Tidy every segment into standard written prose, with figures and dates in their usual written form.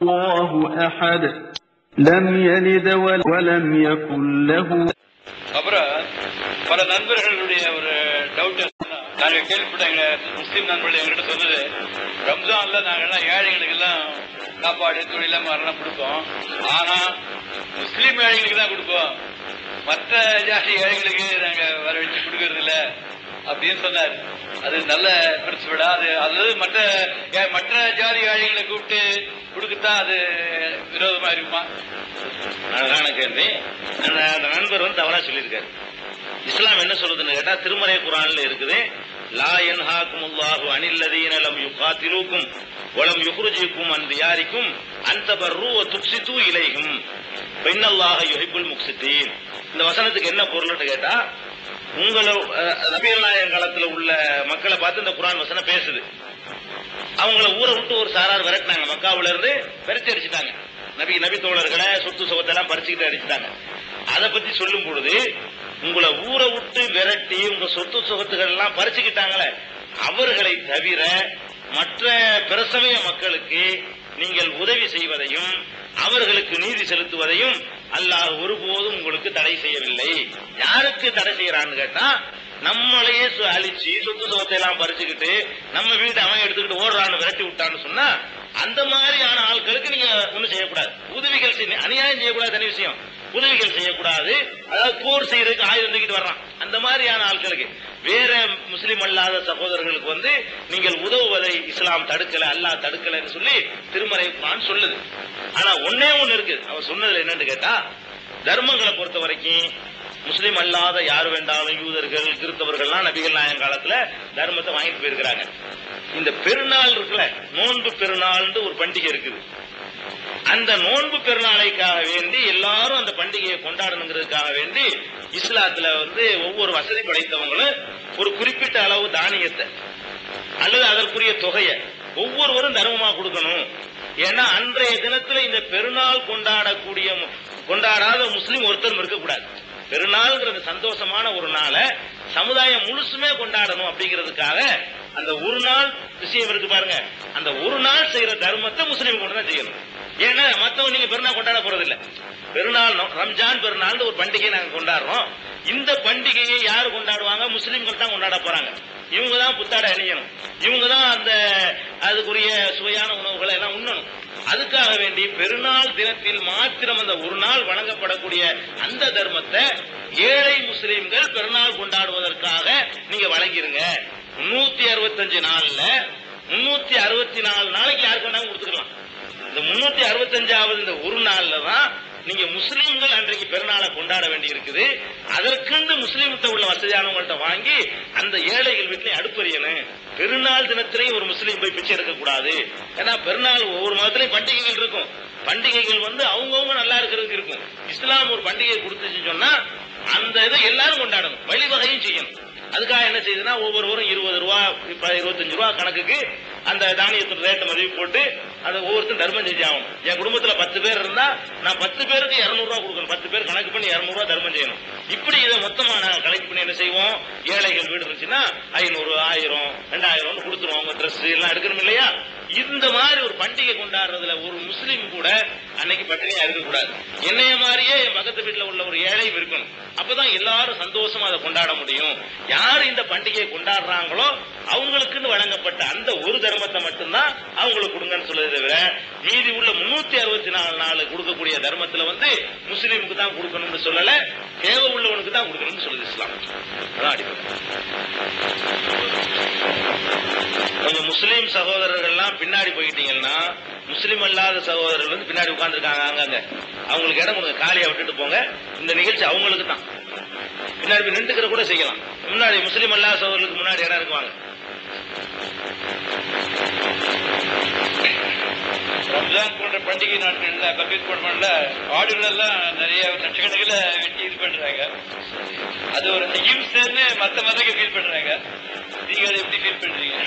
الله أحد لم يلد ولم يكن له. அப்புறம் பல நண்பர்களுடைய ஒரு டவுட், நாங்க கேள்விப்பட்ட முஸ்லீம் நண்பர்கள் எங்கிட்ட சொன்னது, ரம்ஜான்ல நாங்கெல்லாம் ஏழைகளுக்கு எல்லாம் சாப்பாடு தொழிலாம் மாதிரிலாம் கொடுப்போம், ஆனா முஸ்லீம் ஏழைகளுக்கு தான் கொடுப்போம், மற்ற ஜாதி ஏழைகளுக்கு நாங்க வர வச்சு கொடுக்கறது இல்ல அப்படின்னு சொன்னார். அது நல்ல பிரின்சிபலா? அது மற்ற ஜாதி ஏழைகளை கூப்பிட்டு கொடுக்கத்தான் அது விரோதமா இருக்குமா? அழகான கேள்வி. அந்த நண்பர் வந்து தவறா சொல்லியிருக்காரு. இஸ்லாம் என்ன சொல்றதுன்னு கேட்டா, திருமறை குர்ஆன்ல இருக்குது, லா யன்ஹாகுமுல்லாஹு அனில்லதீன லம் யுகாத்திலூக்கும் வலம் யுக்ரிஜூக்கும் அன் தியாரிக்கும் அன் தபர்ரு வ துக்ஸிது இலைஹிம் இன்னல்லாஹ யுஹிப்புல் முக்ஸிதீன். இந்த வசனத்துக்கு என்ன பொருள்னு கேட்டா, உங்களை நபிகள் நாயகம் காலத்துல உள்ள மக்களை பார்த்து இந்த குர்ஆன் வசனம் பேசுது. அவங்கள ஊரை விட்டு ஒரு சாரார் விரட்டினாங்க, மக்காவுல இருந்து விரட்டி அடிச்சுட்டாங்க. நபி தோழர்களை சொத்து சுகத்தெல்லாம் பறிச்சுக்கிட்டு அடிச்சுட்டாங்க. அதை பத்தி சொல்லும் பொழுது, உங்களை ஊரை விட்டு விரட்டி உங்க சொத்து சுகத்துகள் எல்லாம் பறிச்சுக்கிட்டாங்களே, அவர்களை தவிர மற்ற பிரசமய மக்களுக்கு நீங்கள் உதவி செய்வதையும் அவர்களுக்கு நீதி செலுத்துவதையும் அல்லாஹ் ஒருபோதும் உங்களுக்கு தடை செய்யவில்லை. யாருக்கு தடை செய்யறான்னு கேட்டா, நம்மளையே அழிச்சு சொத்து சுகத்தை எல்லாம் பறிச்சுக்கிட்டு நம்ம வீட்டை அவன் எடுத்துக்கிட்டு ஓடுறான்னு விரட்டி விட்டான்னு சொன்னா, அந்த மாதிரியான ஆட்களுக்கு நீங்க ஒண்ணும் செய்யக்கூடாது. உதவிகள் அநியாயம் செய்யக்கூடாது, தனி விஷயம். உதவிகள் செய்யக்கூடாது. அதாவது போர் செய்யறதுக்கு ஆயுதம் தூக்கிட்டு வர்றான், அந்த மாதிரியான ஆட்களுக்கு, வேற முஸ்லிம் அல்லாத சகோதரர்களுக்கு வந்து நீங்கள் உதவுவதை இஸ்லாம் தடுக்கல, அல்லாஹ் தடுக்கலன்னு சொல்லி திருமறை குர்ஆன் சொல்லுது. ஆனா ஒன்னே ஒண்ணு இருக்கு, அவன் சொன்னதுல என்னன்னு கேட்டா, தர்மங்களை பொறுத்த வரைக்கும் முஸ்லிம் அல்லாத யார் வேண்டாலும் யூதர்கள் கிறிஸ்தவர்கள்லாம் நபிகள் நாயகம் காலத்துல தர்மத்தை வாங்கிட்டு போயிருக்கிறாங்க. இந்த பெருநாள் இருக்குல்ல, நோன்பு பெருநாள் ஒரு பண்டிகை இருக்குது. அந்த நோன்பு பெருநாளைக்காக வேண்டி எல்லாரும் அந்த பண்டிகையை கொண்டாடணுங்கிறதுக்காக வேண்டி இஸ்லாத்துல வந்து ஒவ்வொரு வசதி படைத்தவங்களும் ஒரு குறிப்பிட்ட அளவு தானியத்தை அல்லது அதற்குரிய தொகையை ஒவ்வொருவரும் தர்மமா கொடுக்கணும். ஏன்னா அன்றைய தினத்துல இந்த பெருநாள் கொண்டாடாத முஸ்லீம் ஒருத்தரும் இருக்கக்கூடாது. பெருநாள்ங்கிறது சந்தோஷமான ஒரு நாளை சமுதாயம் முழுசுமே கொண்டாடணும் அப்படிங்கிறதுக்காக அந்த ஒரு நாள் விஷயம் இருக்கு பாருங்க. அந்த ஒரு நாள் செய்யற தர்மத்தை முஸ்லீம் கொண்டு தான் செய்யணும். ஏன்னா மத்தவங்க நீங்க பெருநாள் கொண்டாட போறது இல்ல. பெருநாள் ரம்ஜான் பெருநாள் ஒரு பண்டிகையை நாங்க கொண்டாடுறோம். இந்த பண்டிகையை யாரு கொண்டாடுவாங்க? முஸ்லீம்கள் தான் கொண்டாட போறாங்க. இவங்க தான் புத்தாடை அணியணும், இவங்க தான் அந்த அதுக்குரிய சுவையான உணவுகளை எல்லாம் உண்ணணும். அதுக்காக வேண்டி பெருநாள் தினத்தில் மாத்திரம் அந்த ஒரு நாள் வழங்கப்படக்கூடிய அந்த தர்மத்தை ஏழை முஸ்லீம்கள் பெருநாள் கொண்டாடுவதற்காக நீங்க வழங்கிருங்க. 365 நாள்ல 364 நாளைக்கு யாருக்கு வேணாலும் கொடுத்துக்கலாம். இந்த 365வது இந்த ஒரு நாள்ல தான் நீங்க முஸ்லீம்கள் அன்றைக்கு பெருநாளை கொண்டாட வேண்டி இருக்குது. அதற்குண்டு முஸ்லீம்கிட்ட உள்ள வசதியானவங்கள்ட்ட வாங்கி அந்த ஏழைகள் வீட்டிலே அடுப்பறியணும். பெருநாள் தினத்திலேயும் ஒரு முஸ்லீம் போய் பிச்சை எடுக்க கூடாது. ஏன்னா பெருநாள் ஒவ்வொரு மதத்திலையும் பண்டிகைகள் இருக்கும். பண்டிகைகள் வந்து அவங்கவுங்க நல்லா இருக்கிறதுக்கு இருக்கும். இஸ்லாம் ஒரு பண்டிகை கொடுத்துச்சுன்னு சொன்னா அந்த இதை எல்லாரும் கொண்டாடணும், வழிவகையும் செய்யணும். அதுக்காக என்ன செய்யுதுன்னா, ஒவ்வொருவரும் 20 ரூபா 25 ரூபா கணக்குக்கு அந்த தானியத்தின் ரேட்டை மதிப்பு போட்டு அதை ஒவ்வொருத்தரும் தர்மம் செஞ்சு ஆகணும். என் குடும்பத்துல 10 பேர் இருந்தா நான் 10 பேருக்கு 200 ரூபா கொடுக்கணும். 10 பேர் கணக்கு பண்ணி 200 ரூபா தர்மம் செய்யணும். இப்படி இதை மொத்தமா நான் கலெக்ட் பண்ணி என்ன செய்வோம், ஏழைகள் வீடு இருந்துச்சுன்னா 500 1000 2000 கொடுத்துருவோம். அவங்க ட்ரெஸ் எல்லாம் எடுக்கணும் இல்லையா? இந்த மாதிரி ஒரு பண்டிகை கொண்டாடுறதுல ஒரு முஸ்லீம் கூட அன்னைக்கு பட்டினியா இருக்கக்கூடாது. என்னைய மாதிரியே என் பக்கத்து வீட்டுல உள்ள ஒரு ஏழையும் இருக்கணும். அப்பதான் எல்லாரும் சந்தோஷமா அதை கொண்டாட முடியும். யார் இந்த பண்டிகையை கொண்டாடுறாங்களோ அவங்களுக்குன்னு வழங்கப்பட்ட அந்த ஒரு தர்மத்தை மட்டும்தான் அவங்களுக்கு கொடுங்கன்னு சொல்றதை தவிர மீதி உள்ள 364 நாள் கொடுக்கக்கூடிய தர்மத்துல வந்து முஸ்லீமுக்கு தான் கொடுக்கணும்னு சொல்லல, தேவை உள்ளவனுக்கு தான் கொடுக்கணும்னு சொல்லுது இஸ்லாம். அதான் அடிப்படை. உங்க முஸ்லீம் சகோதரர்கள்லாம் பின்னாடி போயிட்டீங்கன்னா, முஸ்லீம் அல்லாத சகோதரர்கள் வந்து பின்னாடி உட்கார்ந்துருக்காங்க, அங்கங்க அவங்களுக்கு இடம் கொடுங்க, காலியா விட்டுட்டு போங்க. இந்த நிகழ்ச்சி அவங்களுக்கு தான். பின்னாடி நின்றுக்கிற கூட செய்யலாம். முன்னாடி முஸ்லீம் அல்லாத சகோதரர்களுக்கு முன்னாடி இடம் இருக்குவாங்க. ரம்ஜான் போன்ற பண்டிகை நாட்கள்ல பக்ரீத் போன்ற ஆடுகள் எல்லாம் நிறைய லட்சக்கணக்கில் வெட்டி இது பண்றாங்க. அது ஒரு ஹிம்ஸ்ன்னு மற்ற மதங்க ஃபீல் பண்றாங்க. நீங்க அதை எப்படி ஃபீல் பண்றீங்க?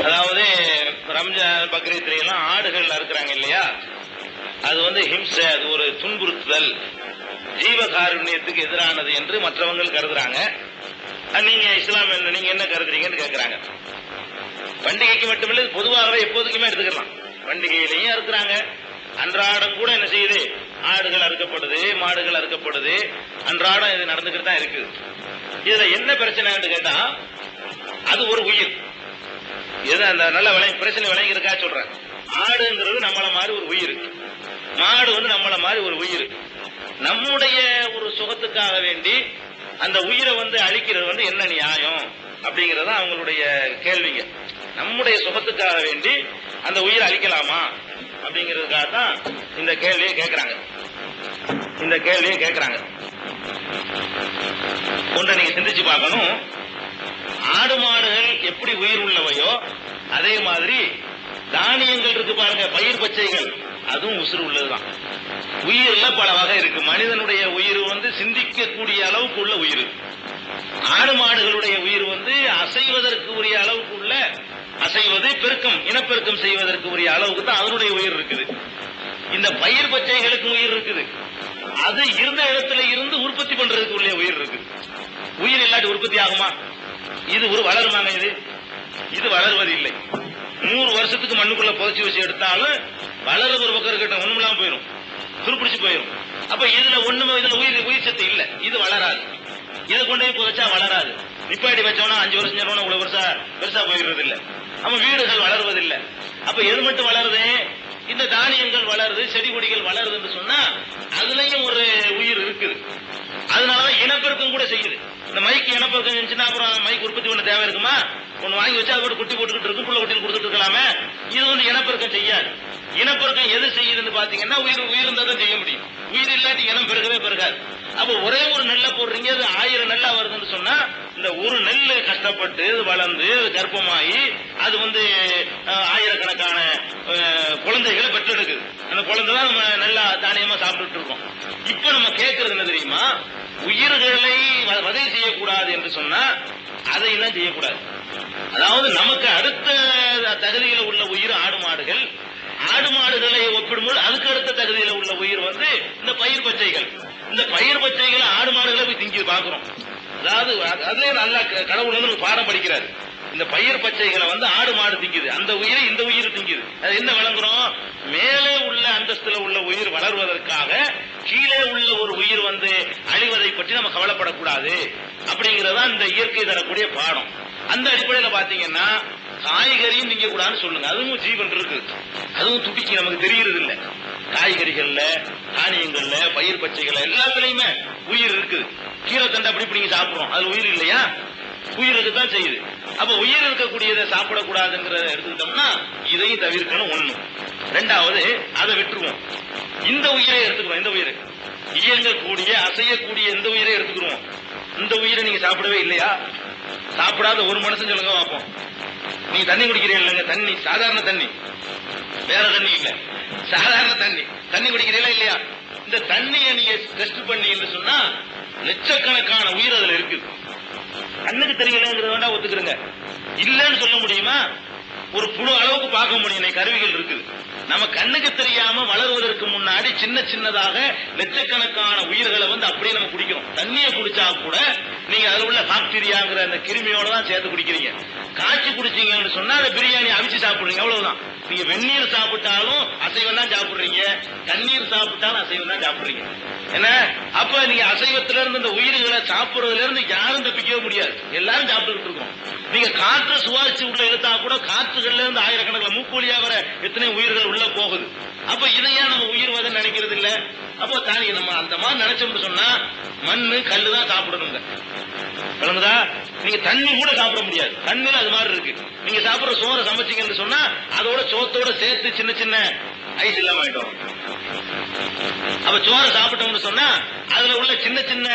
அதாவது ரம்ஜான் பக்ரீத்ல எல்லாம் ஆடுகள் அறுக்கிறாங்க இல்லையா, அது வந்து ஹிம்சை, அது ஒரு துன்புறுத்துதல், ஜீவகாருண்யத்துக்கு எதிரானது என்று மற்றவங்க கருதுறாங்க. நீங்க இஸ்லாம் நீங்க என்ன கருதுறீங்கன்னு கேட்கிறாங்க. பண்டிகைக்கு மட்டுமில்லை, பொதுவாகவே எப்போதுக்குமே எடுத்துக்கலாம். பண்டிகையிலையும் அறுக்கிறாங்க. அன்றாடம் கூட என்ன செய்யுது, ஆடுகள் அறுக்கப்படுது, மாடுகள் அறுக்கப்படுது. அன்றாடம் இது நடந்துக்கிட்டு தான் இருக்குது. இதுல என்ன பிரச்சனைன்னு கேட்டா, அது ஒரு உயிர். எது அந்த நல்ல பிரச்சனை விளங்கி இருக்கா சொல்றேன். ஆடுங்கிறது நம்மள மாதிரி ஒரு உயிர், மாடு வந்து நம்மள மாதிரி ஒரு உயிர். நம்முடைய ஒரு சுகத்துக்காக வேண்டி அந்த உயிரை வந்து அழிக்கிறது வந்து என்ன நியாயம் அப்படிங்கறத அவங்களுடைய கேள்விங்க. நம்முடைய சுகத்துக்காக வேண்டி அந்த உயிரை அழிக்கலாமா அப்படிங்கிறதுக்காக தான் இந்த கேள்வியை கேட்கிறாங்க. ஒன்றை நீங்க சிந்திச்சு பார்க்கணும். ஆடு மாடுகள் எப்படி உயிர் உள்ளவையோ அதே மாதிரி தானியங்கள் இருக்கு பாருங்க, பயிர் பச்சைகள், அதுவும் உசுறு உள்ளதுதான். உயிர்ல பல வகை இருக்கு. மனிதனுடைய உயிர் வந்து சிந்திக்கக்கூடிய அளவுக்கு உள்ள உயிர். ஆடு மாடுகளுடைய உயிர் வந்து அசைவதற்கு உரிய அளவுக்கு உள்ள, அசைவது பெருக்கம், இனப்பெருக்கம் செய்வதற்கு உரிய அளவுக்கு தான் அதனுடைய உயிர் இருக்குது. இந்த பயிர் பச்சைகளுக்கு உயிர் இருக்குது. அது இருந்த இடத்துல இருந்து உற்பத்தி பண்றதுக்கு உள்ள உயிர் இருக்குது. உயிர் இல்லாட்டி உற்பத்தி ஆகுமா? இது ஒரு வளருமாங்க? இது வளர்வது இல்லை. 100 வருஷத்துக்கு மண்ணுக்குள்ள புதைச்சி வச்சு எடுத்தாலும் வளர்றது ஒரு பக்கம் இருக்கட்டும், ஒண்ணுமெல்லாம் போயிடும், துருப்பிடிச்சு போயிடும். அப்ப இதுல ஒண்ணுமே, இதுல உயிர் சத்து இல்ல, இது வளராது. இதை கொண்டு போய் புதைச்சா வளராது. நிப்பாட்டி வச்சோம்னா 5 வருஷம் செஞ்சோம்னா இவ்வளவு பெருசா போயிடுறது இல்ல. அப்ப வீடுகள் வளர்வதில்லை. அப்ப எது மட்டும் வளருது? இந்த தானியங்கள் வளருது, செடி கொடிகள் வளருதுன்னு சொன்னா அதுலயும் ஒரு உயிர் இருக்குது. அதனாலதான் இனப்பெருக்கம் கூட செய்யுது. இந்த மைக்கு இனப்பெருக்கம் செஞ்சுன்னா அப்புறம் மைக் உற்பத்தி பண்ண தேவை இருக்குமா? ஒண்ணு வாங்கி வச்சு அதை குட்டி போட்டுக்கிட்டு இருக்கும், புள்ள குட்டியில் கொடுத்துட்டு இருக்கலாமே. இது வந்து இனப்பெருக்கம் செய்யாது. இனப்பெருக்கம் எது செய்யுதுன்னு பாத்தீங்கன்னா உயிர் இருந்தா தான் செய்ய முடியும். உயிர் இல்லாட்டி இனம் பெருகவே பெருகாது. அப்ப ஒரே ஒரு நெல்லை போடுறீங்க, அது 1000 நெல்லா வருதுன்னு சொன்னா இந்த ஒரு நெல்லு கஷ்டப்பட்டு வளர்ந்து கர்ப்பமாகி அது வந்து ஆயிரக்கணக்கான குழந்தைகளை பெற்றெடுக்குது. அந்த குழந்தை தான் நம்ம நல்லா தானியமா சாப்பிட்டு இருக்கோம். இப்ப நம்ம கேட்கறது என்ன தெரியுமா? உயிர்களை வதை செய்யக்கூடாது என்று சொன்னா அதையெல்லாம் செய்யக்கூடாது. அதாவது நமக்கு அடுத்த தகுதியில உள்ள உயிர் ஆடு மாடுகள். ஆடு மாடுகளை ஒப்பிடும்போது அதுக்கு அடுத்த தகுதியில உள்ள உயிர் வந்து இந்த பயிர் பச்சைகள். இந்த பயிர் பச்சைகளை ஆடு மாடுகளை போய் திங்கி பாக்குறோம். அதாவது அதுலயே நல்லா கடவுள் வந்து பாடம் படிக்கிறாரு. இந்த பயிர் பச்சைகளை வந்து ஆடு மாடு திங்குது, அந்த உயிரை இந்த உயிர் திங்குது. அது என்ன விளங்குறோம்? மேலே உள்ள அந்தஸ்துல உள்ள உயிர் வளர்வதற்காக கீழே உள்ள ஒரு உயிர் வந்து அழிவதை பற்றி நம்ம கவலைப்படக்கூடாது அப்படிங்கறதா இந்த இயற்கை தரக்கூடிய பாடம். அந்த அடிப்படையில பாத்தீங்கன்னா காய்கறியும் திங்க கூடாதுன்னு சொல்லுங்க. அதுவும் ஜீவன் இருக்கு, அதுவும் துடிக்கி நமக்கு தெரிகிறது இல்ல. காய்கறிகள்ல, தானியங்கள்ல, பயிர் பச்சைகள்ல எல்லாத்துலயுமே உயிர் இருக்குது. கீரை தண்டை அப்படி பிடிங்க சாப்பிடுறோம், அது உயிர் இல்லையா? உயிருக்கு தான் செய்யுது. அப்ப உயிர் இருக்கக்கூடியதை சாப்பிடக்கூடாதுங்கிறத எடுத்துக்கிட்டோம்னா இதையும் தவிர்க்கணும். ஒண்ணு. ரெண்டாவது, அதை விட்டுருவோம். இந்த உயிரை எடுத்துக்கிறோம். இந்த உயிரை இயங்கக்கூடிய, அசையக்கூடிய இந்த உயிரை எடுத்துக்கிறோம். இந்த உயிரை நீங்க சாப்பிடவே இல்லையா? சாப்பிடாத ஒரு மனுஷன் சொல்லுங்க பார்ப்போம். நீங்க தண்ணி குடிக்கிறீங்க இல்லைங்க? தண்ணி, சாதாரண தண்ணி, வேற தண்ணி இல்ல, சாதாரண தண்ணி குடிக்கிறீங்களா இல்லையா? இந்த தண்ணியை நீங்க டெஸ்ட் பண்ணீங்கன்னு சொன்னா லட்சக்கணக்கான உயிர் அதுல இருக்கு. கண்ணுக்கு தெரியலங்கிறத வேண்டாம் ஒத்துக்கிறங்க. இல்லன்னு சொல்ல முடியுமா? ஒரு புழு அளவுக்கு பார்க்க முடியும் கருவிகள் இருக்குது. நம்ம கண்ணுக்கு தெரியாம வளருவதற்கு முன்னாடி சின்னதாக லட்சக்கணக்கான உயிர்களை வந்து அப்படியே நம்ம குடிக்கிறோம். தண்ணியை குடிச்சா கூட நீங்க அதுல உள்ள பாக்டீரியாங்கிற அந்த கிருமியோட தான் சேர்த்து குடிக்கிறீங்க. காய்ச்சி குடிச்சீங்கன்னு சொன்னா அந்த பிரியாணி அவிச்சு சாப்பிடுறீங்க, அவ்வளவுதான். நீங்க வெந்நீர் சாப்பிட்டாலும் அசைவம் தான் சாப்பிடுறீங்க, தண்ணீர் சாப்பிட்டாலும் அசைவம் தான் சாப்பிடுறீங்க. என்ன? அப்ப நீங்க அசைவத்தில இருந்து இந்த உயிர்களை சாப்பிடுறதுல இருந்து யாரும் தப்பிக்கவே முடியாது, எல்லாரும் சாப்பிட்டு இருக்கோம். நீங்க காற்று சுவாசிச்சு உள்ள இழுத்தா கூட காற்றுகள்ல இருந்து ஆயிரக்கணக்கில் மூக்கூலியா வர எத்தனை உயிர்கள் உள்ள போகுது. அப்ப இதையா நம்ம உயிர் வதை நினைக்கிறது இல்ல. அப்போ தானே நம்ம அந்த மாதிரி நினைச்சோம்னு சொன்னா மண்ணு கல்லு தான் சாப்பிடணுங்க. விளங்குதா? நீங்க தண்ணி கூட சாப்பிட முடியாது, தண்ணில அது மாதிரி இருக்கு. நீங்க சாப்பிடுற சோறை சமைச்சீங்கன்னு சொன்னா அதோட சோத்தோட சேர்த்து சின்ன ஐஸ் இல்லாம ஆயிட்டோம். அப்ப சோறை சாப்பிட்டோம்னு சொன்னா அதுல உள்ள சின்ன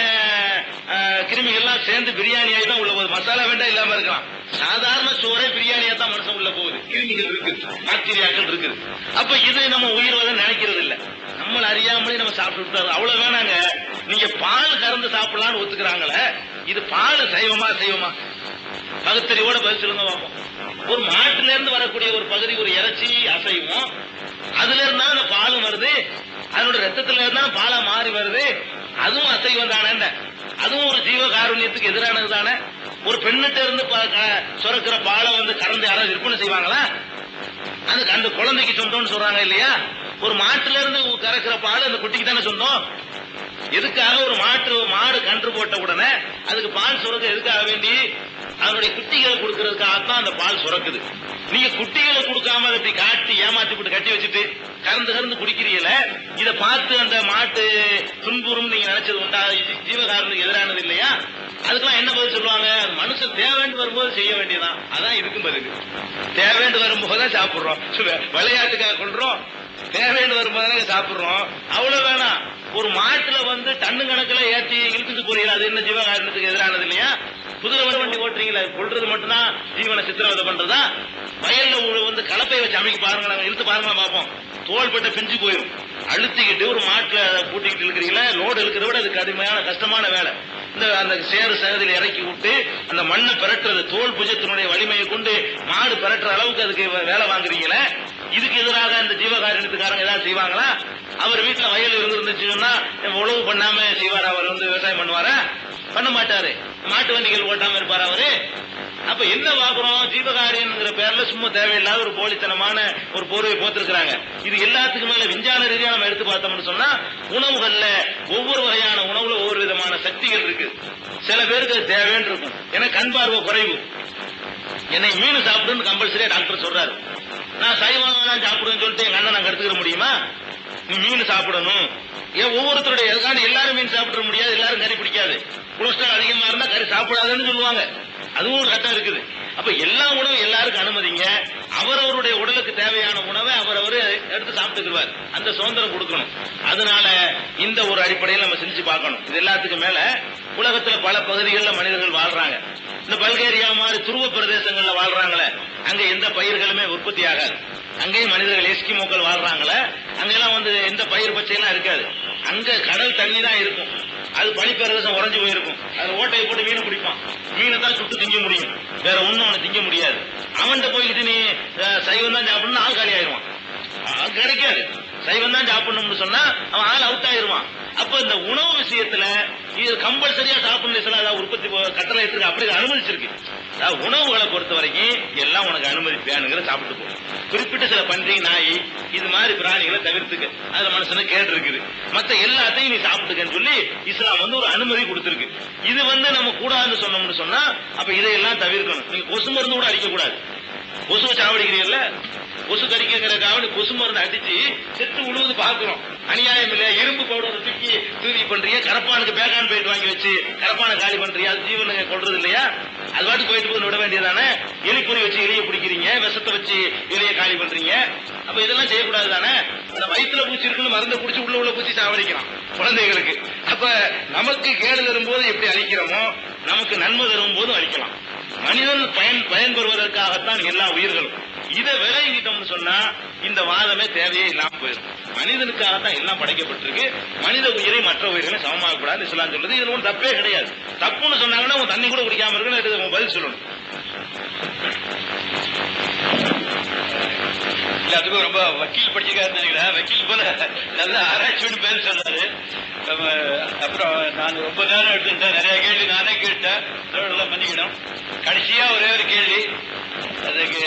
கிருமிகள்லாம் சேர்ந்து பிரியாணியா தான் உள்ள போகுது. மசாலா வேண்டாம் இல்லாம இருக்கலாம். சாதாரண சோறை பிரியாணியா தான் மனுஷன் உள்ள போகுது. கிருமிகள் இருக்கு, பாக்டீரியாக்கள் இருக்குது. அப்ப இது நம்ம உயிர் வதை நினைக்கிறது இல்ல, நம்மள அறியாமலே நம்ம சாப்பிட்டு அவ்வளவு வேணாங்க. நீங்க பால் கறந்து சாப்பிடலாம்னு ஒத்துக்கிறாங்களே, இது பால் சைவமா அசைவமா? பகுத்தறிவோட பதில் சொல்லுங்க பார்ப்போம். ஒரு மாட்டுல இருந்து வரக்கூடிய ஒரு பகுதி, ஒரு இறைச்சி அசைவம், அதுல இருந்தா அந்த பாலும் வருது, அதனோட ரத்தத்துல இருந்தா பாலா மாறி வருது, அதுவும் அசைவம் தானே? அதுவும் ஒரு ஜீவ காருண்யத்துக்கு எதிரானது தானே? ஒரு பெண்ணிட்ட இருந்து சுரக்கிற பாலை வந்து கறந்து யாராவது விற்பனை செய்வாங்களா? அந்த குழந்தைக்கு சொந்தம்னு சொல்றாங்க இல்லையா? ஒரு மாட்டுல இருந்து கறக்கிற பால் அந்த குட்டிக்கு தானே சொந்தம். எதுக்காக ஒரு மாடு கன்று போட்ட உடனே அதுக்கு பால் சுரக்க எதுக்காக வேண்டி அதனுடைய குட்டிகளை கொடுக்கறதுக்காகத்தான் அந்த பால் சுரக்குது. நீங்க குட்டிகளை கொடுக்காம அதை இப்படி காட்டி ஏமாத்தி போட்டு கட்டி வச்சுட்டு கறந்து குடிக்கிறீங்கள, இதை பார்த்து அந்த மாட்டு துன்புறும் நீங்க நினைச்சது உண்டா? ஜீவகாரனுக்கு எதிரானது இல்லையா? அதுக்கெல்லாம் என்ன பதில் சொல்லுவாங்க? மனுஷன் தேவைன்னு வரும்போது செய்ய வேண்டியதான். அதான் இதுக்கும் பதில். தேவைன்னு வரும்போதுதான் சாப்பிடுறோம், விளையாட்டுக்காக கொள்றோம். தேவைன்னு வரும்போது சாப்பிடுறோம், அவ்வளவு வேணாம். ஒரு மாட்டுல டன்னு கணக்கில் ஏற்றி இழுத்துட்டு போறீங்க, அது என்ன ஜீவகாரணத்துக்கு எதிரானது இல்லையா? குதிரை வண்டி ஓட்டுறீங்களா, கொள்றது மட்டும்தான் ஜீவனை சித்திரவதை பண்றதா? வயல்ல கலப்பை வச்சு அமைக்க பாருங்க, இழுத்து பாருங்க பார்ப்போம், தோள்பட்ட பிஞ்சு போயிடும். அழுத்திக்கிட்டு ஒரு மாட்டுல பூட்டிக்கிட்டு இருக்கிறீங்களா, லோடு இருக்கிறத விட அது கடுமையான கஷ்டமான வேலை. அந்த சேறு சகதியில் இறக்கி விட்டு அந்த மண்ணை பிரட்டுறது, தோல் புஜத்தினுடைய வலிமையை கொண்டு மாடு பிரட்டுற அளவுக்கு அதுக்கு வேலை வாங்குறீங்களே, இதுக்கு எதிராக இந்த ஜீவகாரணத்துக்காரங்க ஏதாவது செய்வாங்களா? அவர் வீட்டுல வயல் இருந்துச்சுன்னா உழவு பண்ணாம செய்வார்? அவர் விவசாயம் பண்ணுவாரா? பண்ண மாட்டாரு. மாட்டு வண்டிகள் ஓட்டாம இருப்பாரு அவரு? அப்ப என்ன பாக்குறோம்? ஜீவகாரியங்கிற பேர்ல சும்மா தேவையில்லாத ஒரு போலித்தனமான ஒரு போர்வை போத்திருக்கிறாங்க. இது எல்லாத்துக்கும் மேல விஞ்ஞான ரீதியா நம்ம எடுத்து பார்த்தோம்னு சொன்னா, உணவுகள்ல ஒவ்வொரு வகையான உணவுல ஒவ்வொரு விதமான சக்திகள் இருக்கு. சில பேருக்கு அது தேவைன்னு இருக்கும். ஏன்னா கண் பார்வை குறைவு. என்னை மீன் சாப்பிடுன்னு கம்பல்சரியா டாக்டர் சொல்றாரு. நான் சைவம் தான் சாப்பிடுவேன்னு சொல்லிட்டு எங்க அண்ணன் நாங்க எடுத்துக்கிற முடியுமா? நீ மீன் சாப்பிடணும். ஏன் ஒவ்வொருத்தருடைய எல்லாரும் மீன் சாப்பிட முடியாது, எல்லாரும் கறி பிடிக்காது. கொலஸ்ட்ரால் அதிகமா இருந்தா கறி சாப்பிடாதுன்னு சொல்லுவாங்க. அதுவும் ஒரு கட்டம் இருக்குது. அப்ப எல்லா உணவும் எல்லாருக்கும் அனுமதிங்க. அவரவருடைய உடலுக்கு தேவையான உணவை அவரவர் எடுத்து சாப்பிட்டுக்குவார். அந்த சுதந்திரம் கொடுக்கணும். அதனால இந்த ஒரு அடிப்படையில் நம்ம செஞ்சு பார்க்கணும். இது எல்லாத்துக்கும் மேல உலகத்துல பல பகுதிகளில் மனிதர்கள் வாழ்றாங்க. இந்த பல்கேரியா மாதிரி துருவ பிரதேசங்கள்ல வாழ்றாங்களே, அங்க எந்த பயிர்களுமே உற்பத்தி ஆகாது. அங்கேயும் மனிதர்கள் எஸ்கிமோக்கள் வாழ்றாங்களே, அங்கெல்லாம் எந்த பயிர் பச்சையெல்லாம் இருக்காது. அங்க கடல் தண்ணி தான் இருக்கும். அது பனிப்பிரதேசம் உறைஞ்சு போயிருக்கும். அதுல ஓட்டையை போட்டு மீன் பிடிப்பான். மீனை தான் சுட்டு திங்க முடியும், வேற ஒண்ணும் அவனை திங்க முடியாது. அவன்கிட்ட போய்கிட்டு நீ சைவம் தான் சாப்பிடணும், ஆள் காலி ஆயிடுவான். கிடைக்காது. சைவம் தான் சாப்பிடணும்னு சொன்னா அவன் ஆள் அவுட் ஆயிருவான். அப்ப இந்த உணவு விஷயத்துல இது கம்பல்சரியா சாப்பிடணும் உற்பத்தி கட்டளை இருக்கு, அப்படி அனுமதிச்சிருக்கு. உணவுகளை பொறுத்த வரைக்கும் எல்லாம் உனக்கு அனுமதி வேணுங்கிற சாப்பிட்டு போகும். குறிப்பிட்ட சில பன்றி, நாய் இது மாதிரி பிராணிகளை தவிர்த்துக்க, அதுல மனுஷனுக்கு கேட்டு இருக்குது. மத்த எல்லாத்தையும் நீ சாப்பிட்டுக்கன்னு சொல்லி இஸ்லாம் ஒரு அனுமதி கொடுத்திருக்கு. இது நம்ம கூடாதுன்னு சொன்னோம்னு சொன்னா அப்ப இதையெல்லாம் தவிர்க்கணும். நீங்க கொசு மருந்து கூட அடிக்க கூடாது. கொசுவை சாவடிக்கிறீங்கல்ல, கொசு கடிக்கிறதுக்காக கொசு மருந்து அடிச்சு செத்து உழுவது பாக்குறோம். அநியாயம் இல்லையா? இரும்பு பவுடர் தூக்கி பண்றீங்க, கரப்பானுக்கு பேக்கான் போயிட்டு வாங்கி வச்சு கரப்பான காலி பண்றீங்க, அது ஜீவனை கொள்றது இல்லையா? அது பாட்டு போயிட்டு போய் விட வேண்டியதானே? எலிப்பொறி வச்சு எலியை பிடிக்கிறீங்க, விஷத்தை வச்சு எலியை காலி பண்றீங்க. அப்ப இதெல்லாம் செய்யக்கூடாது தானே? அந்த வயிற்றுல பூச்சி இருக்குன்னு மருந்தை குடிச்சு உள்ள பூச்சி சாவடிக்கிறான் குழந்தைகளுக்கு. அப்ப நமக்கு கேடு தரும்போது எப்படி அழிக்கிறோமோ, நமக்கு நன்மை தரும் போதும் அழிக்கலாம். மனிதன் பயன்பெறுவதற்காகத்தான் எல்லா உயிர்களும். இதை விலகிட்டோம்னு சொன்னா இந்த வாதமே தேவையே இல்லாம போயிடும். மனிதனுக்காகத்தான் எல்லாம் படைக்கப்பட்டிருக்கு. மனித உயிரை மற்ற உயிர்களை சமமாக கூடாது இஸ்லாம் சொல்றது. இதுல ஒன்றும் தப்பே கிடையாது. தப்புன்னு சொன்னாங்கன்னா உங்க தண்ணி கூட குடிக்காம இருக்குன்னு பதில் சொல்லணும். இல்ல அதுக்கும் ரொம்ப வக்கீல் படிச்சுக்காரு, வக்கீல் போல நல்ல ஆராய்ச்சி பேர் சொன்னாரு. அப்புறம் நான் ரொம்ப நேரம் எடுத்துட்டேன், நிறைய கேள்வி நானே கேட்டேன், பண்ணிக்கணும். கடைசியா ஒரே ஒரு கேள்வி, அதுக்கு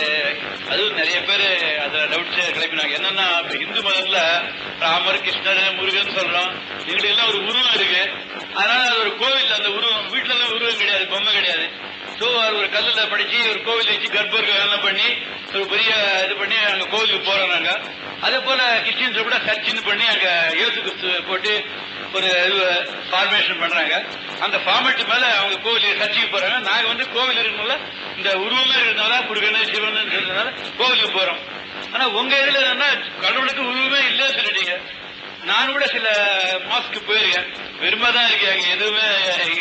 அதுவும் நிறைய பேர் அதை டவுட்ஸ் கிளப்பினாங்க. என்னன்னா இந்து மதத்துல ராமர், கிருஷ்ணர், முருகன் சொல்றோம், எங்களுக்கு எல்லாம் ஒரு உருவம் இருக்கு. அதனால அது ஒரு கோவில், அந்த உருவம் வீட்டுல எல்லாம் உருவம் கிடையாது, பொம்மை கிடையாது. ஸோ ஒரு கல்லுல படிச்சு ஒரு கோவில் வச்சு கர்ப்பர்கள் பண்ணி ஒரு பெரிய இது பண்ணி அங்க கோவிலுக்கு போறோம் நாங்க. அதே போல கிறிஸ்டியன்ஸ் கூட சர்ச்சின்னு பண்ணி அங்க இயேசு கிறிஸ்து போட்டு ஒரு ஃபார்மேஷன் பண்றாங்க. அந்த ஃபார்மேட் மேல அவங்க கோவில் சர்ச்சுக்கு போறாங்க. நாங்க கோவில் இருக்கனால இந்த உருவமே இருக்கிறதுனால முருகன் சிவன் சொல்றதுனால கோவிலுக்கு போறோம். ஆனா உங்க இதுல என்னன்னா கடவுளுக்கு உருவமே இல்லைன்னு சொல்லிட்டீங்க. நான் கூட சில மாஸ்க்கு போயிருக்கேன், வெறுமைதான் இருக்கேன், அங்க எதுவுமே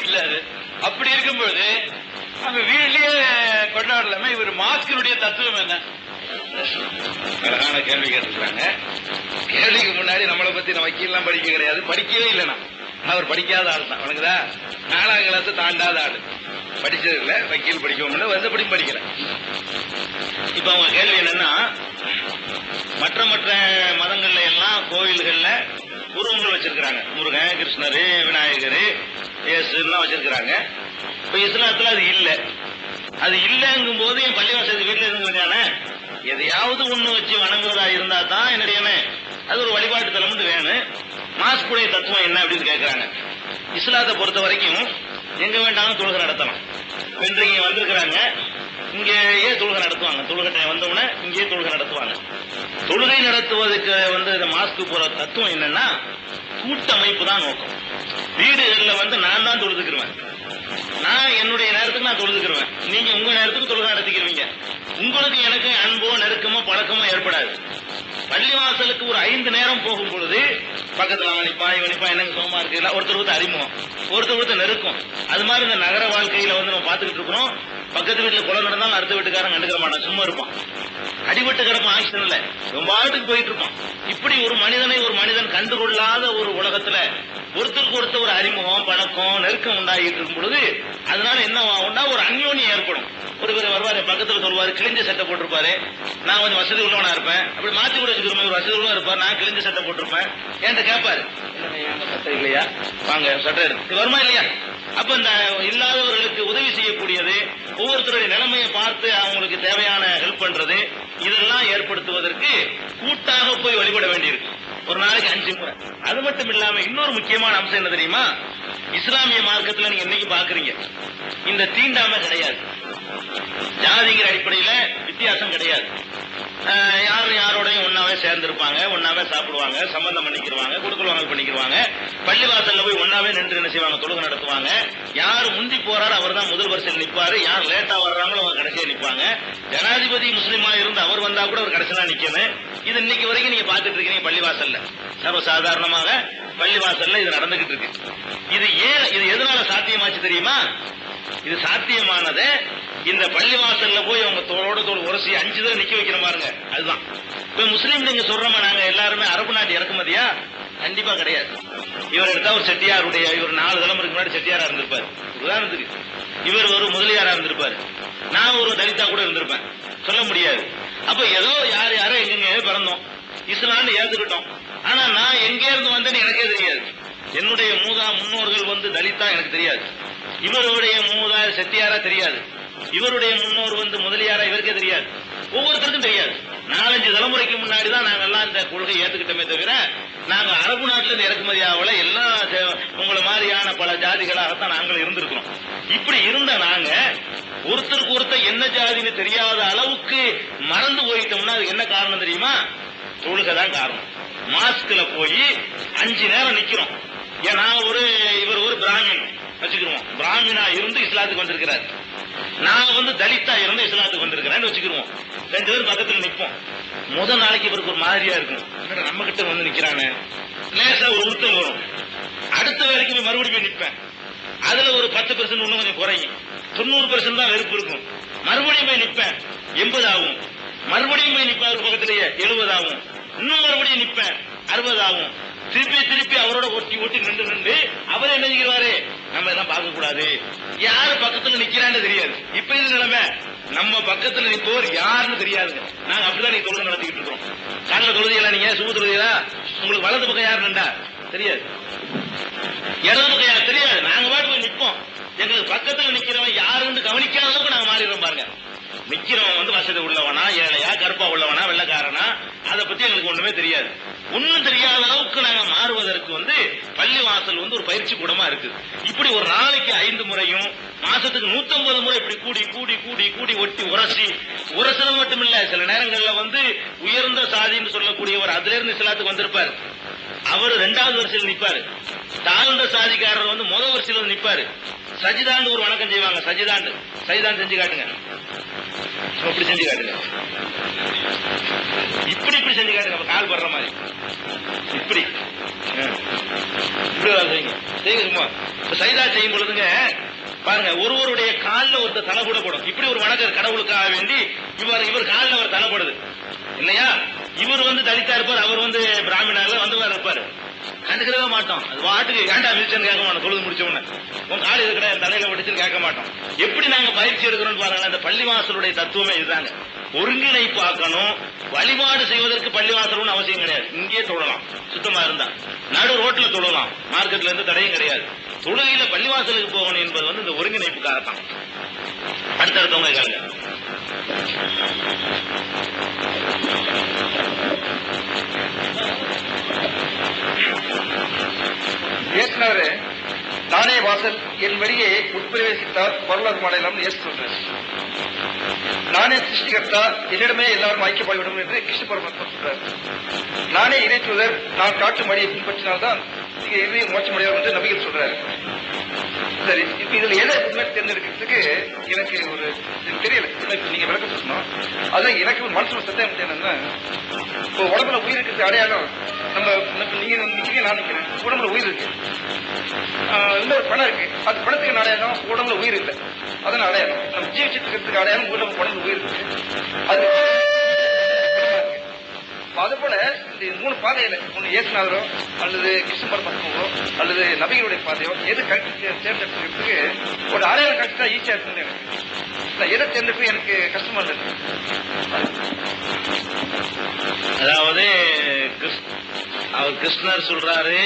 இல்லாது. அப்படி இருக்கும்போது நம்ம வீட்லயே கொண்டாடலாமே, இவர் மாஸ்கினுடைய தத்துவம் என்ன? அழகான கேள்வி கேட்டுருக்காங்க. கேள்விக்கு முன்னாடி நம்மளை பத்தி நம்ம வக்கீல்லாம் படிக்க கிடையாது, படிக்கவே இல்லைனா அவர் படிக்காத ஆள் தான். உனக்குதா 4ஆம் கிளாஸ் தாண்டாத ஆளு, படிச்சது இல்லை, வக்கீல் படிக்கவும் வந்தபடி படிக்கல. இப்ப அவங்க கேள்வி என்னன்னா, மற்ற மதங்கள்ல எல்லாம் கோவில்கள்ல உருவங்கள் வச்சிருக்கிறாங்க, முருகன், கிருஷ்ணர், விநாயகர், இயேசுலாம் வச்சிருக்கிறாங்க. இப்ப இஸ்லாத்துல அது இல்லை. அது இல்லைங்கும் போது என் பள்ளிவாசல் வீட்டுல இருந்துச்சானே, எதையாவது ஒண்ணு வச்சு வணங்குவதா இருந்தா தான் என்னுடைய அது ஒரு வழிபாட்டு தலம் வேணும். மாஸ்குடைய தத்துவம் என்ன அப்படின்னு கேட்கிறாங்க. இஸ்லாத்தை பொறுத்த வரைக்கும் எங்க வேண்டாலும் தொழுகை நடத்தலாம். இன்றைக்கு வந்திருக்கிறாங்க, இங்கேயே தொழுகை நடத்துவாங்க. தொழுகை வந்தவுடனே இங்கேயே தொழுகை நடத்துவாங்க. தொழுகை நடத்துவதற்கு இந்த மாஸ்க்கு போற தத்துவம் என்னன்னா, கூட்டமைப்பு தான் நோக்கம். வீடுகளில் நான் தான் தொழுதுக்குருவேன், நான் என்னுடைய நேரத்துக்கு நான் தொழுதுக்குருவேன், நீங்க உங்க நேரத்துக்கு தொழுகை நடத்திக்கிறீங்க. உங்களுக்கு எனக்கு அன்போ நெருக்கமோ பழக்கமோ ஏற்படாது. பள்ளிவாசலுக்கு ஒரு 5 நேரம் போகும் பொழுது பக்கத்துல இவனிப்பா என்னங்க சோமா இருக்கு, ஒருத்தர் அறிமுகம், ஒருத்தர் நெருக்கம். அது மாதிரி இந்த நகர வாழ்க்கையில நம்ம பார்த்துக்கிட்டு இருக்கிறோம். பக்கத்து வீட்டுல கொலை நடந்தாலும் அடுத்த வீட்டுக்காரன் கண்டுக்க மாட்டான், சும்மா இருப்பான். அடிபட்டு கிடப்பான், ஆக்சிடென்ட் இல்ல, ரொம்ப ஆட்டுக்கு போயிட்டு இருப்பான். இப்படி ஒரு மனிதனை ஒரு மனிதன் கண்டுகொள்ளாத ஒரு உலகத்துல ஒருத்தருக்கு ஒருத்தர் ஒரு அறிமுகம் பழக்கம் நெருக்கம் உண்டாகிட்டு இருக்கும் பொழுது அதனால என்ன ஆகும்னா ஒரு அந்யோன்யம் ஏற்படும். ஒரு பேர் வருவாரு, பக்கத்துல சொல்வாரு, கிழிஞ்ச சட்டை போட்டிருப்பாரு, நான் கொஞ்சம் வசதி உள்ளவனா இருப்பேன், அப்படி மாத்தி கூட வச்சுக்கிறோம். ஒரு வசதி உள்ளவா இருப்பார், நான் கிழிஞ்ச சட்டை போட்டிருப்பேன், என்கிட்ட கேட்பாரு, சட்டை இல்லையா, வாங்க சட்டை எடுத்து வருமா இல்லையா. அப்ப இந்த இல்லாதவர்களுக்கு உதவி செய்யக்கூடியது, ஒவ்வொருத்தருடைய நிலைமையை பார்த்து அவங்களுக்கு தேவையான ஹெல்ப் பண்றது, இதெல்லாம் ஏற்படுத்துவதற்கு கூட்டாக போய் வழிபட வேண்டியிருக்கு. ஒரு நாளைக்கு 5 முறை. அது மட்டும் இல்லாம இன்னொரு முக்கியமான அம்சம் என்ன தெரியுமா, இஸ்லாமிய மார்க்கத்தில் நீங்க என்னைக்கு பாக்குறீங்க, இந்த தீண்டாமை கிடையாது. ஜாதிங்கிற அடிப்படையில வித்தியாசம் கிடையாது. யாரும் யாரோடையும் ஒன்னாவே சேர்ந்திருப்பாங்க, ஒன்னாவே சாப்பிடுவாங்க, சம்பந்தம் பண்ணிக்கிடுவாங்க, கொடுக்கல் வாங்கல் பண்ணிக்கிடுவாங்க. பள்ளிவாசல்ல போய் ஒன்னாவே நின்று என்ன செய்வாங்க, தொழுகை நடத்துவாங்க. யாரு முந்தி போறாரு அவர் தான் முதல் வரிசையில் நிற்பாரு, யார் லேட்டா வர்றாங்களோ அவங்க கடைசியா நிற்பாங்க. ஜனாதிபதி முஸ்லீமா இருந்து அவர் வந்தா கூட அவர் கடைசியா நிக்கணும். இது இன்னைக்கு வரைக்கும் நீங்க பாத்துட்டு இருக்கீங்க பள்ளிவாசல்ல, சர்வசாதாரணமாக பள்ளிவாசல்ல இது நடந்துகிட்டு இருக்கு. இது எதனால சாத்தியமாச்சு தெரியுமா? இது சாத்தியமானது இந்த பள்ளிவாசல்ல போய் அவங்க தோளோட தோல் உரசி 5 தடவை நிக்க வைக்கிற பாருங்க, அதுதான். இப்ப முஸ்லீம் நீங்க சொல்றோமா, நாங்க எல்லாருமே அரபு நாட்டு இறக்குமதியா? கண்டிப்பா கிடையாது. இவர் எடுத்தா ஒரு செட்டியாருடைய, இவர் 4 தலைமுறைக்கு முன்னாடி செட்டியாரா இருந்திருப்பாரு. உதாரணத்துக்கு இவர் ஒரு முதலியாரா இருந்திருப்பாரு, நான் ஒரு தலிதா கூட இருந்திருப்பேன், சொல்ல முடியாது. அப்ப ஏதோ யாரோ எங்க பிறந்தோம், இஸ்லாம்னு ஏத்துக்கிட்டோம். ஆனா நான் எங்க இருந்து வந்தேன்னு எனக்கே தெரியாது. என்னுடைய முன்னோர்கள் தலிதா எனக்கு தெரியாது, இவருடைய செட்டியாரா தெரியாது, இவருடைய முன்னோர் முதலியாரா இவருக்கே தெரியாது, ஒவ்வொருத்தருக்கும் தெரியாது. 4-5 தலைமுறைக்கு முன்னாடி தான் நாங்கெல்லாம் இந்த கொள்கை ஏத்துக்கிட்டோமே தவிர நாங்க அரபு நாட்டில இருந்து இறக்குமதி ஆகல. எல்லாம் உங்களை மாதிரியான பல ஜாதிகளாகத்தான் நாங்கள் இருந்திருக்கிறோம். இப்படி இருந்த நாங்க ஒருத்தருக்கு ஒருத்தர் என்ன ஜாதின்னு தெரியாத அளவுக்கு மறந்து போயிட்டோம்னா அது என்ன காரணம் தெரியுமா? தொழுகை தான் காரணம். மாஸ்க்ல போய் 5 நேரம் நிக்கிறோம். ஏன்னா இவர் ஒரு பிராமின் வச்சுக்கிறோம், பிராமினா இருந்து இஸ்லாத்துக்கு வந்திருக்கிறார், நான் தலித்தா இருந்து இஸ்லாத்துக்கு வந்திருக்கிறேன்னு வச்சுக்கிறோம். 2 பேரும் பக்கத்துல நிற்போம். முதல் நாளைக்கு இவருக்கு ஒரு மாதிரியா இருக்கும், நம்ம கிட்ட நிக்கிறாங்க, லேசா ஒரு உறுத்தல் வரும். அடுத்த வேலைக்கு மறுபடியும் நிற்பேன், அதுல ஒரு 10% இன்னும் கொஞ்சம் குறையும், 90% தான் வெறுப்பு இருக்கும். மறுபடியும் போய் நிற்பேன், 80 ஆகும். மறுபடியும் போய் நிற்பேன் பக்கத்திலேயே 70 ஆகும். இன்னும் மறுபடியும் நிற்பேன், 60 ஆகும். திருப்பி அவரோட ஒட்டி நின்று அவரை என்ன செய்வாரு, நம்ம எல்லாம் பார்க்க கூடாது, யாரு பக்கத்துல நிக்கிறான்னு தெரியாது. இப்ப இது நிலைமை, நம்ம பக்கத்துல நிற்பவர் யாருன்னு தெரியாதுங்க. நாங்க அப்படிதான் நீங்க தொழுகை நடத்திக்கிட்டு இருக்கோம். காலைல தொழுதியெல்லாம் நீங்க சுப தொழுதியா, உங்களுக்கு வலது பக்கம் யாரு நின்றா தெரியாது, இடது பக்கம் யாரு தெரியாது. நாங்க பாட்டு போய் நிற்போம், எங்களுக்கு பக்கத்துல நிக்கிறவன் யாருன்னு கவனிக்காத அளவுக்கு நாங்க மாறிடுறோம் பாருங்க. நிக்கிறவன் வசதி உள்ளவனா, ஏழையா, கருப்பா உள்ளவனா, வெள்ளக்காரனா, அதை பத்தி எங்களுக்கு ஒண்ணுமே தெரியாது. ஒண்ணும் தெரியாத அளவுக்கு நாங்க மாறுவதற்கு பள்ளிவாசல் ஒரு பயிற்சி கூடமா இருக்கு. இப்படி ஒரு நாளைக்கு 5 முறையும் மாசத்துக்கு 150 முறை இப்படி கூடி கூடி கூடி கூடி ஒட்டி உரசது மட்டும் இல்ல, சில நேரங்கள்ல உயர்ந்த சாதின்னு சொல்லக்கூடியவர் அதுல இருந்து இஸ்லாத்துக்கு வந்திருப்பாரு, அவர் 2வது வரிசையில் நிற்பாரு. தாழ்ந்த சாதிக்காரர் முதல் வரிசையில் நிற்பாரு. சஜிதாண்டு ஒரு வணக்கம் செய்வாங்க, சஜிதாண்டு செஞ்சு காட்டுங்க, இப்படி செஞ்சு காட்டுங்க, இப்படி செஞ்சு காட்டுங்க, கால் படுற மாதிரி இப்படி செய்யுங்க சும்மா. சைதா செய்யும் பொழுதுங்க பாருங்க, ஒருவருடைய காலில் ஒருத்தர் தலை கூட போடும். இப்படி ஒரு வணக்கம் கடவுளுக்காக வேண்டி இவர் காலில் ஒரு தலைப்படுது இல்லையா. இவர் தலித்தா இருப்பார், அவர் பிராமணர்ல இருப்பாரு, கண்டுக்கிறவே மாட்டோம். அது வாட்டுக்கு ஏண்டா மிதிச்சன்னு கேட்க மாட்டோம். தொழுது முடிச்ச உடனே உன் கால் இருக்கிற தலையில படிச்சுன்னு கேட்க மாட்டோம். எப்படி நாங்க பயிற்சி எடுக்கிறோம்னு பாருங்க. அந்த பள்ளிவாசலுடைய தத்துவமே இதுதாங்க. ஒருங்கிணைப்பு ஆக்கணும். வழிபாடு செய்வதற்கு பள்ளிவாசல் அவசியம் கிடையாது, இங்கே தொழலாம், சுத்தமா இருந்தா நடு ரோட்ல தொழலாம், மார்க்கெட்ல இருந்து தடையும் கிடையாது. தொழுகையில பள்ளிவாசலுக்கு போகணும் என்பது இந்த ஒருங்கிணைப்புக்காகத்தான். அடுத்தடுத்தவங்க கேளுங்க. இயேசுனாரு நானே வாசல், என் வழியே உட்பிரவேசித்தார் பரலோகம் அடையலாம் இயேசு சொல்றாரு. நானே சிருஷ்டிகர்த்தா, என்னிடமே எல்லாரும் ஐக்கியப்பாய்விடும் என்று கிருஷ்ண பரமாத்மா சொல்றாரு. நானே இறைத்துவதர், நான் காட்டும் வழியை பின்பற்றினால்தான் நீங்க எதையும் மோட்சம் முடியாது என்று நபிகள் சொல்றாரு. சரி, இப்ப இதுல எதை உண்மையை தேர்ந்தெடுக்கிறதுக்கு எனக்கு ஒரு தெரியல. நீங்க விளக்கம் சொல்லணும். அதான் எனக்கு ஒரு மனசுல சத்தம் என்னன்னா, இப்போ உடம்புல உயிர் இருக்கிறது அடையாளம் நம்ம நீங்க நிக்கிறீங்க, நான் நிக்கிறேன், உடம்புல உயிர் இருக்கு. இன்னொரு பணம் இருக்கு, அது பணத்துக்கு அடையாளம் உடம்புல உயிர் இல்லை, அதன் அடையாளம். நம்ம ஜீவிச்சுட்டு இருக்கிறதுக்கு அடையாளம் உடம்புல உயிர் இருக்கு. அது அது போல இந்த 3 பாதையில ஒண்ணு இயேசுநாதரோ அல்லது கிருஷ்ண பரமாத்மாவோ அல்லது நபிகளுடைய பாதையோ எது தேர்ந்தெடுக்கிறதுக்கு ஒரு அடையாளம் கிடைச்சா ஈஸியா இருக்குன்னு எனக்கு. எதை தேர்ந்தெடுக்க எனக்கு கஷ்டமா இருக்கு. அதாவது அவர் கிருஷ்ணர் சொல்றாரு,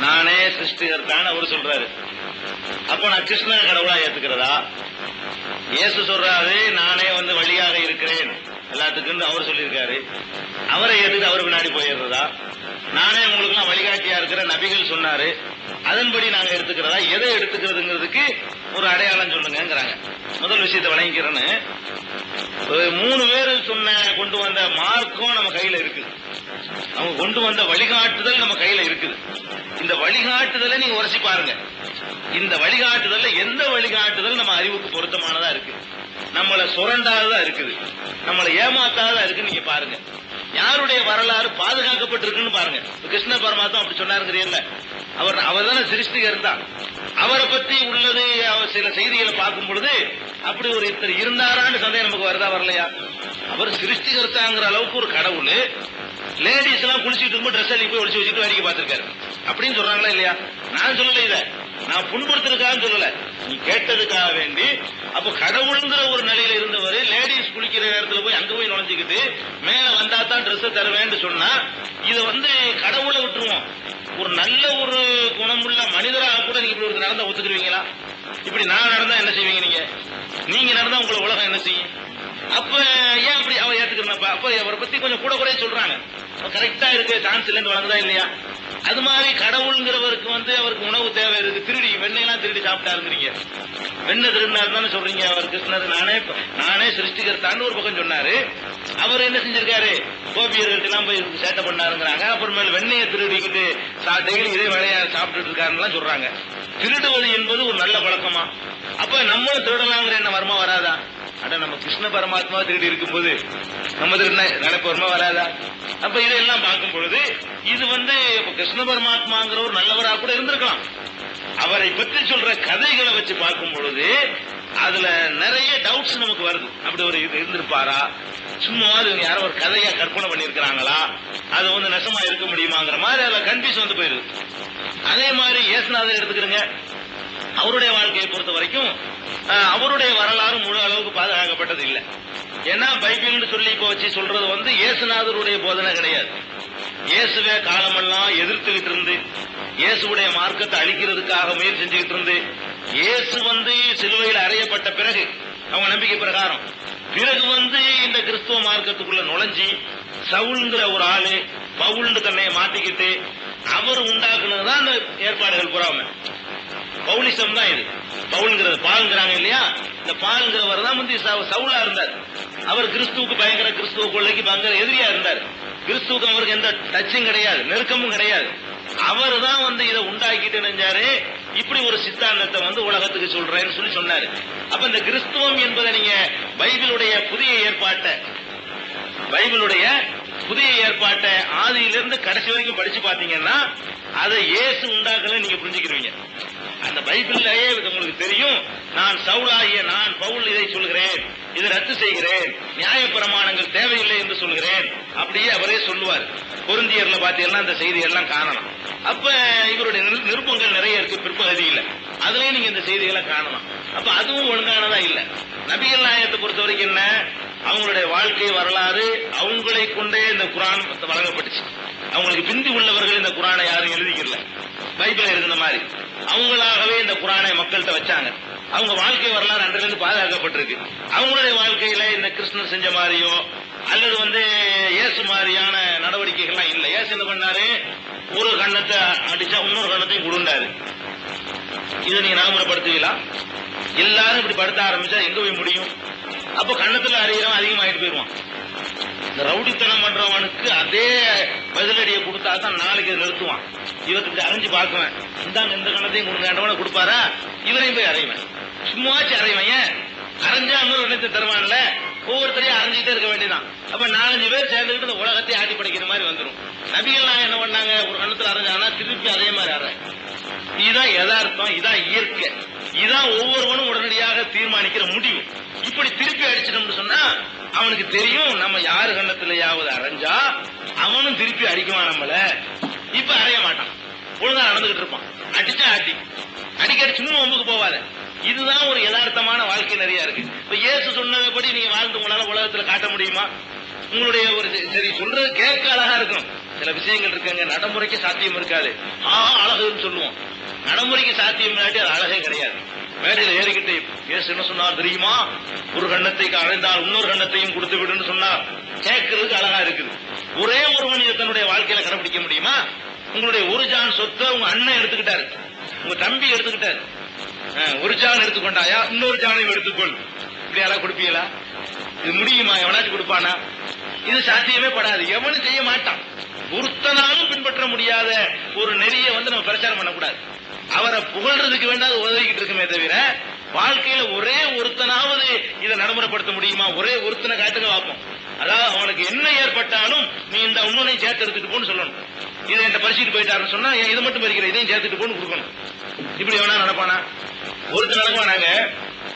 நானே சிருஷ்டிகர்தான் அவர் சொல்றாரு. அப்ப நான் கிருஷ்ணன் கடவுளா ஏத்துக்கிறதா? இயேசு சொல்றாரு, நானே வழியாக இருக்கிறேன் எல்லாத்துக்கும் அவர் சொல்லியிருக்காரு. அவரை ஏத்துட்டு அவர் பின்னாடி போயிடுறதா? நானே உங்களுக்கு எல்லாம் வழிகாட்டியா இருக்கிற நபிகள் சொன்னாரு, அதன்படி நாங்க எடுத்துக்கிறதா? எதை எடுத்துக்கிறதுங்கிறதுக்கு ஒரு அடையாளம் சொல்லுங்கிறாங்க. முதல் விஷயத்தை வழங்கிக்கிறேன்னு, 3 பேர் கொண்டு வந்த மார்க்கம் நம்ம கையில இருக்குது. அவங்க கொண்டு வந்த வழிகாட்டுதல் நம்ம கையில இருக்குது. இந்த வழிகாட்டுதலை நீங்க உரசி பாருங்க. இந்த வழிகாட்டுதல்ல எந்த வழிகாட்டுதல் நம்ம அறிவுக்கு பொருத்தமானதா இருக்கு, நம்மளை சுரண்டாததா இருக்குது, நம்மளை ஏமாத்தாததா இருக்குன்னு நீங்க பாருங்க. யாருடைய வரலாறு பாதுகாக்கப்பட்டிருக்குன்னு பாருங்க. கிருஷ்ண பரமாத்மா அப்படி சொன்னாருங்கிறீங்கல்ல, அவர் தானே சிருஷ்டிகர் தான். அவரை பத்தி உள்ளது சில செய்திகளை பார்க்கும் பொழுது அப்படி ஒரு இருந்தாரான்னு சந்தேகம் நமக்கு வருதா வரலையா? அவர் சிருஷ்டிகர்த்தாங்கிற அளவுக்கு ஒரு கடவுள் லேடிஸ் எல்லாம் குளிச்சுட்டு இருக்கும் ட்ரெஸ் அள்ளி போய் ஒளிச்சு வச்சுட்டு வேடிக்கை பார்த்திருக்காரு அப்படின்னு சொல்றாங்களா இல்லையா? நான் சொல்லல, இத நான் புண்படுத்துறதுக்காக சொல்லல, நீ கேட்டதுக்காக வேண்டி. அப்ப கடவுள்ங்கிற ஒரு நிலையில இருந்தவர் லேடிஸ் குளிக்கிற நேரத்துல போய் அங்க போய் நுழைஞ்சுக்கிட்டு மேல வந்தா தான் ட்ரெஸ் தருவேன்னு சொன்னா இத கடவுளை விட்டுருவோம். ஒரு நல்ல ஒரு குணமுள்ள மனிதராக கூட நீங்க இப்படி நடந்தா ஒத்துக்குருவீங்களா? இப்படி நான் நடந்தா என்ன செய்வீங்க? நீங்க நடந்தா உங்களை உலகம் என்ன செய்யும்? அப்ப ஏன் அப்படி அவ ஏத்துக்கிறப்ப அப்ப அவரை பத்தி கொஞ்சம் கூட சொல்றாங்க. கரெக்டா இருக்கு, சான்ஸ் இல்லைன்னு வழங்குதா இல்லையா? அது மாதிரி கடவுள்ங்கிறவருக்கு அவருக்கு உணவு தேவை இருக்கு. திருடி வெண்ணெயெல்லாம் திருடி சாப்பிட்டாருங்கிறீங்க. வெண்ணெய் திருடினாரு தானே சொல்றீங்க. அவர் கிருஷ்ணர் நானே சிருஷ்டிகர்த்தான்னு ஒரு பக்கம் சொன்னாரு. அவர் என்ன செஞ்சிருக்காரு? கோபியர்கள்ட்ட எல்லாம் போய் சேட்டை பண்ணாருங்கிறாங்க. அப்புறமேல வெண்ணெயை திருடிக்கிட்டு டெய்லி இதே வேலையா சாப்பிட்டு இருக்காருன்னு சொல்றாங்க. திருடுவது என்பது ஒரு நல்ல பழக்கமா? அப்ப நம்மளும் திருடலாங்கிற என்ன வருமா வராதா? அட நம்ம கிருஷ்ண பரமாத்மா திருடி இருக்கும் போது நம்ம திருடின நினைப்பு வருமா வராதா? அப்ப இதெல்லாம் பார்க்கும் பொழுது இது கிருஷ்ண பரமாத்மாங்கிற ஒரு நல்லவரா கூட இருந்திருக்கலாம். அவரை பற்றி சொல்ற கதைகளை வச்சு பார்க்கும் பொழுது அதுல நிறைய டவுட்ஸ் நமக்கு வருது. அப்படி ஒரு இது இருந்திருப்பாரா? சும்மா யாரோ ஒரு கதையா கற்பனை பண்ணிருக்கிறாங்களா? அது நெசமா இருக்க முடியுமாங்கிற மாதிரி அதுல கன்ஃபியூஸ் போயிருது. அதே மாதிரி இயேசுநாதர் எடுத்துக்கிறங்க. அவருடைய வாழ்க்கையை பொறுத்த வரைக்கும் அவருடைய வரலாறு முழு அளவுக்கு பாதுகாக்கப்பட்டது இல்லை. ஏன்னா பைபிள்னு சொல்லி இப்ப வச்சு சொல்றது இயேசுநாதருடைய போதனை கிடையாது. இயேசுவே காலமெல்லாம் எதிர்த்துக்கிட்டு இருந்து இயேசுடைய மார்க்கத்தை அழிக்கிறதுக்காக முயற்சி செஞ்சுக்கிட்டு இருந்து இயேசு சிலுவையில் அறையப்பட்ட பிறகு அவங்க நம்பிக்கை பிரகாரம் பிறகு இந்த கிறிஸ்துவ மார்க்கத்துக்குள்ள நுழைஞ்சி சவுல்ங்கிற ஒரு ஆளு பவுல்னு தன்னை மாத்திக்கிட்டு அவர் உண்டாக்குனதுதான் அந்த ஏற்பாடுகள் புறாம. பவுலிசம் தான் இது. பவுல்ங்கிறது பால்ங்கிறாங்க இல்லையா? இந்த பால்ங்கிறவர் தான் சவுலா இருந்தார். அவர் கிறிஸ்துவுக்கு பயங்கர கிறிஸ்துவ கொள்ளைக்கு பயங்கர எதிரியா இருந்தார். கிறிஸ்துவுக்கு அவருக்கு எந்த டச்சும் கிடையாது, நெருக்கமும் கிடையாது. அவர் தான் இதை உண்டாக்கிட்டு நினைஞ்சாரு. இப்படி ஒரு சித்தாந்தத்தை உலகத்துக்கு சொல்றேன்னு சொல்லி சொன்னாரு. அப்ப இந்த கிறிஸ்துவம் என்பதை நீங்க பைபிளுடைய புதிய ஏற்பாட்டை ஆதியிலிருந்து கடைசி வரைக்கும் படிச்சு பாத்தீங்கன்னா அதை இயேசு உண்டாக்கல நீங்க புரிஞ்சுக்கிறீங்க. அந்த பைபிள்லயே உங்களுக்கு தெரியும், நான் சவுலாகிய நான் பவுல் இதை சொல்கிறேன், இதை ரத்து செய்கிறேன், நியாய பிரமாணங்கள் தேவையில்லை என்று சொல்கிறேன், அப்படியே அவரே சொல்லுவார். கொரிந்தியர்ல பாத்தீங்கன்னா அந்த செய்தி எல்லாம் காணலாம். அப்ப இவருடைய நிருபங்கள் நிறைய இருக்கு பிற்பகுதியில், அதுலயும் நீங்க இந்த செய்திகளை காணலாம். அப்ப அதுவும் ஒழுங்கானதா இல்ல. நபிகள் நாயகத்தை பொறுத்த வரைக்கும் என்ன, அவங்களுடைய வாழ்க்கை வரலாறு அவங்களை கொண்டே இந்த குரான் வழங்கப்பட்டுச்சு. அவங்களுக்கு பிந்தி உள்ளவர்கள் இந்த குரானை யாரும் எழுதிக்கல, பைபிள் எழுதின மாதிரி அவங்களாகவே இந்த குரானை மக்கள்கிட்ட வச்சாங்க. அவங்க வாழ்க்கை வரலாறு அன்றிலிருந்து பாதுகாக்கப்பட்டிருக்கு. அவங்களுடைய வாழ்க்கையில இந்த கிருஷ்ணன் செஞ்ச மாதிரியோ அல்லது இயேசு மாதிரியான நடவடிக்கைகள்லாம் இல்லை. இயேசு என்ன பண்ணாரு, ஒரு கண்ணத்தை அடிச்சா இன்னொரு கண்ணத்தையும் கொடுண்டாரு. இதை நீங்க நடைமுறைப்படுத்துவீங்களா? எல்லாரும் இப்படி படுத்த ஆரம்பிச்சா எங்க போய் முடியும்? அப்ப கண்ணத்துல அறிகிறவன் அதிகமாயிட்டு போயிடுவான். இந்த ரவுடித்தனம் பண்றவனுக்கு அதே பதிலடியை கொடுத்தா தான் நாளைக்கு இதை நிறுத்துவான். இவருக்கு இப்படி அரைஞ்சு பார்க்குவேன், இந்தாங்க இந்த கண்ணத்தையும் கொடுங்க கொடுப்பாரா, இவரையும் போய் அறைவேன். சும்மாச்சு அறைவன், ஏன் அரைஞ்சா இன்னொரு கண்ணத்தை தருவான்ல, ஒவ்வொருத்தரையும் அரைஞ்சிட்டே இருக்க வேண்டியதான். அப்ப 4-5 பேர் சேர்ந்துக்கிட்டு இந்த உலகத்தை ஆட்டி படைக்கிற மாதிரி வந்துடும். நபிகள் என்ன பண்ணாங்க, ஒரு கண்ணத்துல அரைஞ்சாங்கன்னா திருப்பி அதே மாதிரி அறை. இதுதான் யதார்த்தம், இதான் இயற்கை, இதான் ஒவ்வொருவனும் உடனடியாக தீர்மானிக்கிற முடிவு. இப்படி திருப்பி அடிச்சிட்டோம்னு சொன்னா அவனுக்கு தெரியும், நம்ம யாரு கண்ணத்திலேயாவது அரைஞ்சா அவனும் திருப்பி அடிக்குவான் நம்மள. இப்ப அறைய மாட்டான், ஒழுங்கா நடந்துகிட்டு இருப்பான். அடிச்சா அடிக்கடி சும்மா ஒம்புக்கு போவாத. இதுதான் ஒரு யதார்த்தமான வாழ்க்கை நிறைய இருக்கு. இப்ப இயேசு சொன்னபடி நீங்க வாழ்ந்து உங்களால உலகத்துல காட்ட முடியுமா? உங்களுடைய ஒரு சரி சொல்றது கேட்க அழகா இருக்கும், சில விஷயங்கள் இருக்குங்க நடைமுறைக்கு சாத்தியம் இருக்காது. அழகுன்னு சொல்லுவோம், நடைமுறைக்கு சாத்தியம் இல்லாட்டி அது அழகே கிடையாது. மேடையில ஏறிக்கிட்டு இயேசு என்ன சொன்னார் தெரியுமா, ஒரு கண்ணத்தை அடைந்தால் இன்னொரு கண்ணத்தையும் கொடுத்து விடுன்னு சொன்னார். கேட்கறதுக்கு அழகா இருக்குது. ஒரே ஒருவன் இதை தன்னுடைய வாழ்க்கையில கடைபிடிக்க முடியுமா? உங்களுடைய ஒரு ஜான் சொத்தை உங்க அண்ணன் எடுத்துக்கிட்டாரு, உங்க தம்பி எடுத்துக்கிட்டாரு. ஒரு ஜான் எடுத்துக்கொண்டாயா, இன்னொரு ஜானையும் எடுத்துக்கொள், இப்படி யாரா கொடுப்பீங்களா? இது முடியுமா? எவனாச்சும் கொடுப்பானா? இது சாத்தியமே படாது, எவனும் செய்ய மாட்டான். ஒருத்தனாலும் பின்பற்ற முடியாத ஒரு நெறியை நம்ம பிரச்சாரம் பண்ணக்கூடாது. அவரை புகழ்றதுக்கு வேண்டாம் உதவிக்கிட்டு இருக்குமே தவிர வாழ்க்கையில ஒரே ஒருத்தனாவது இதை நடைமுறைப்படுத்த முடியுமா? ஒரே ஒருத்தனை காட்டுங்க பார்ப்போம். அதாவது அவனுக்கு என்ன ஏற்பட்டாலும் நீ இந்த உன்னையும் சேர்த்து எடுத்துட்டு போன்னு சொல்லணும். இதை என்கிட்ட பறிச்சுட்டு போயிட்டாருன்னு சொன்னா இது மட்டும் பறிக்கிற, இதையும் சேர்த்துட்டு போன்னு கொடுக்கணும். இப்படி எவனா நடப்பானா? ஒருத்தர் நடக்குவானாங்க,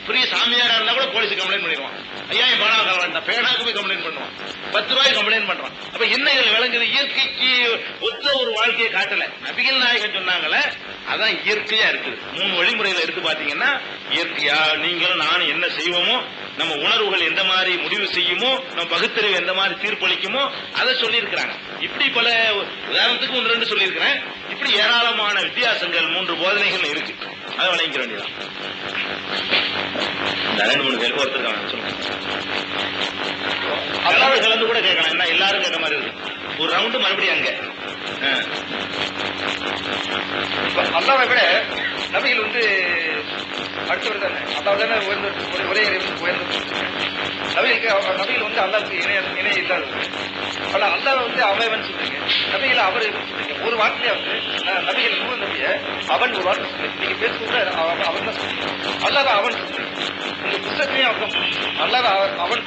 பெரிய சாமியாரா இருந்தா கூட போலீஸ் கம்ப்ளைண்ட் பண்ணிடுவான். ஐயா என் பேனா கலவான், பேனாக்கு போய் கம்ப்ளைண்ட் பண்ணுவான், 10 ரூபாய் கம்ப்ளைண்ட் பண்றான். அப்ப என்ன இதுல விளங்குது? இயற்கைக்கு ஒத்த ஒரு வாழ்க்கையை காட்டல. நபிகள் நாயகன் சொன்னாங்களே அதான் இயற்கையா இருக்குது. 3 வழிமுறைகளை எடுத்து பாத்தீங்கன்னா இயற்கையா நீங்களும் நானும் என்ன செய்வோமோ, நம்ம உணர்வுகள் எந்த மாதிரி முடிவு செய்யுமோ, நம்ம பகுத்தறிவு எந்த மாதிரி தீர்ப்பளிக்குமோ அதை சொல்லி இருக்கிறாங்க. இப்படி பல உதாரணத்துக்கு 1-2 சொல்லி இருக்கிறேன். இப்படி ஏராளமான வித்தியாசங்கள் 3 போதனைகள் இருக்கு. அதை வழங்கிக்க வேண்டியதான். 2-3 பேருக்கு ஒருத்தருக்காங்க சொல்லுங்க. அல்லாஹ் கலந்து கூட கேட்கலாம், என்ன எல்லாரும் கேட்க மாதிரி இருக்கு. ஒரு ரவுண்டு மறுபடியும் அங்க அல்லாவை விட நபிகள் அடுத்தவர் தானே, அல்லாஹ் தானே ஒரே உயர்ந்த நபிகள் அல்லாவுக்கு இணைய இல்லாத. ஆனா அல்லாஹ் அவன் சொல்றீங்க, நபிகள் அவர் சொல்றீங்க. ஒரு வார்த்தையா நபிகள் நபிய அவன் ஒரு வார்த்தை சொல்றீங்க. நீங்க பேசுறது அவன் தான் சொல்றீங்க. அல்லாஹ் அவன் சொல்றீங்க. உங்க புத்தகத்தையும் அவன் அல்லாஹ் அவன்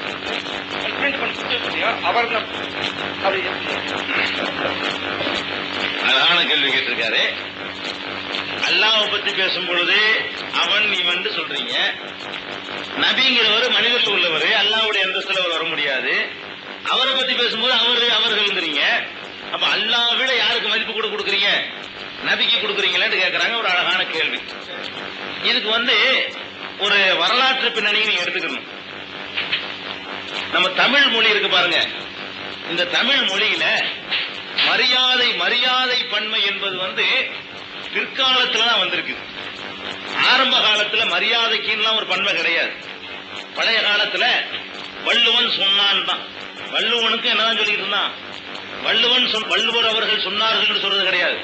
பிரிண்ட் பண்ண புத்தகம் அவர் தான். அப்படி அழகான கேள்வி கேட்டிருக்காரு. அல்லாஹ்வை பத்தி பேசும் பொழுது அவன் இவன் சொல்றீங்க. நபிங்கிறவர் மனிதர்கள் உள்ளவர், அல்லாஹ்வுடைய அந்தஸ்துல அவர் வர முடியாது. அவரை பத்தி பேசும்போது அவர்கள்ங்கிறீங்க. அப்ப அல்லாஹ்வை விட யாருக்கு மதிப்பு கூட கொடுக்குறீங்க? நபிக்கு கொடுக்குறீங்களான்னு கேட்கறாங்க. ஒரு அழகான கேள்வி. இதுக்கு ஒரு வரலாற்று பின்னணியை நீங்க எடுத்துக்கணும். நம்ம தமிழ் மொழி இருக்கு பாருங்க, இந்த தமிழ் மொழியில மரியாதை பன்மை என்பது பிற்காலத்துலதான் வந்திருக்கு. ஆரம்ப காலத்துல மரியாதைக்குலாம் ஒரு பன்மை கிடையாது. பழைய காலத்துல வள்ளுவன் சொன்னான் தான். வள்ளுவனுக்கு என்னதான் சொல்லிட்டு இருந்தான்? வள்ளுவர் அவர்கள் சொன்னார்கள் சொல்றது கிடையாது.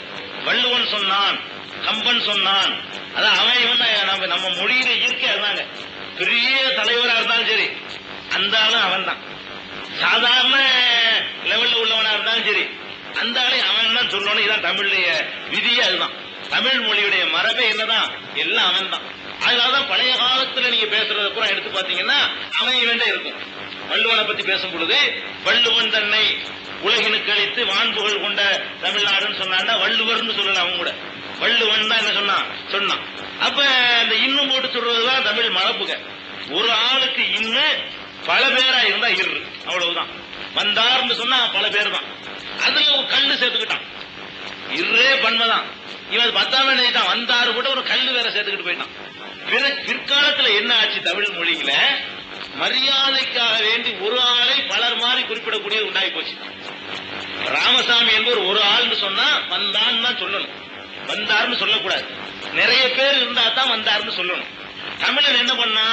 வள்ளுவன் சொன்னான், கம்பன் சொன்னான். அதான் அவன் இவன் நம்ம மொழியில இயற்கை அதுதாங்க. பெரிய தலைவராக இருந்தாலும் சரி அந்த ஆளும் அவன் தான். சாதாரண லெவல்ல உள்ளவனா இருந்தாலும் சரி அந்த ஆளை அவன் தான் சொல்லணும். இதான் தமிழுடைய விதியே. அதுதான் தமிழ் மொழியுடைய மரபே. என்னதான் எல்லாம் அவன் தான். அதனாலதான் பழைய காலத்துல நீங்க பேசுறத பூரா எடுத்து பாத்தீங்கன்னா அவன் இவன் இருக்கும். வள்ளுவனை பத்தி பேசும் பொழுது வள்ளுவன் தன்னை உலகினுக்கு அளித்து வான்புகள் கொண்ட தமிழ்நாடுன்னு சொன்னா வள்ளுவர்னு சொல்லல. அவன் கூட வள்ளுவன் தான் என்ன சொன்னான். அப்ப இந்த இன்னும் போட்டு சொல்றதுதான் தமிழ் மரபுக. ஒரு ஆளுக்கு இன்னும் பல பேரா இருந்தா அவ்வளவுதான். வந்தார்னு சொன்னா பல பேர் தான். அதுல ஒரு கல்லு சேர்த்துக்கிட்டான். இருரே பன்மைதான். இவன் 10ஆம் நினைத்தான், வந்தாரு கூட ஒரு கல்லு வேற சேர்த்துக்கிட்டு போயிட்டான். பிற்காலத்துல என்ன ஆச்சு? தமிழ் மொழியில மரியாதைக்காக வேண்டி ஒரு ஆளை பலர் மாதிரி குறிப்பிடக்கூடிய உண்டாகி போச்சு. ராமசாமி என்பவர் ஒரு ஆள்னு சொன்னா வந்தான்னு தான் சொல்லணும், வந்தாருன்னு சொல்லக்கூடாது. நிறைய பேர் இருந்தா தான் வந்தாருன்னு சொல்லணும். தமிழன் என்ன பண்ணா?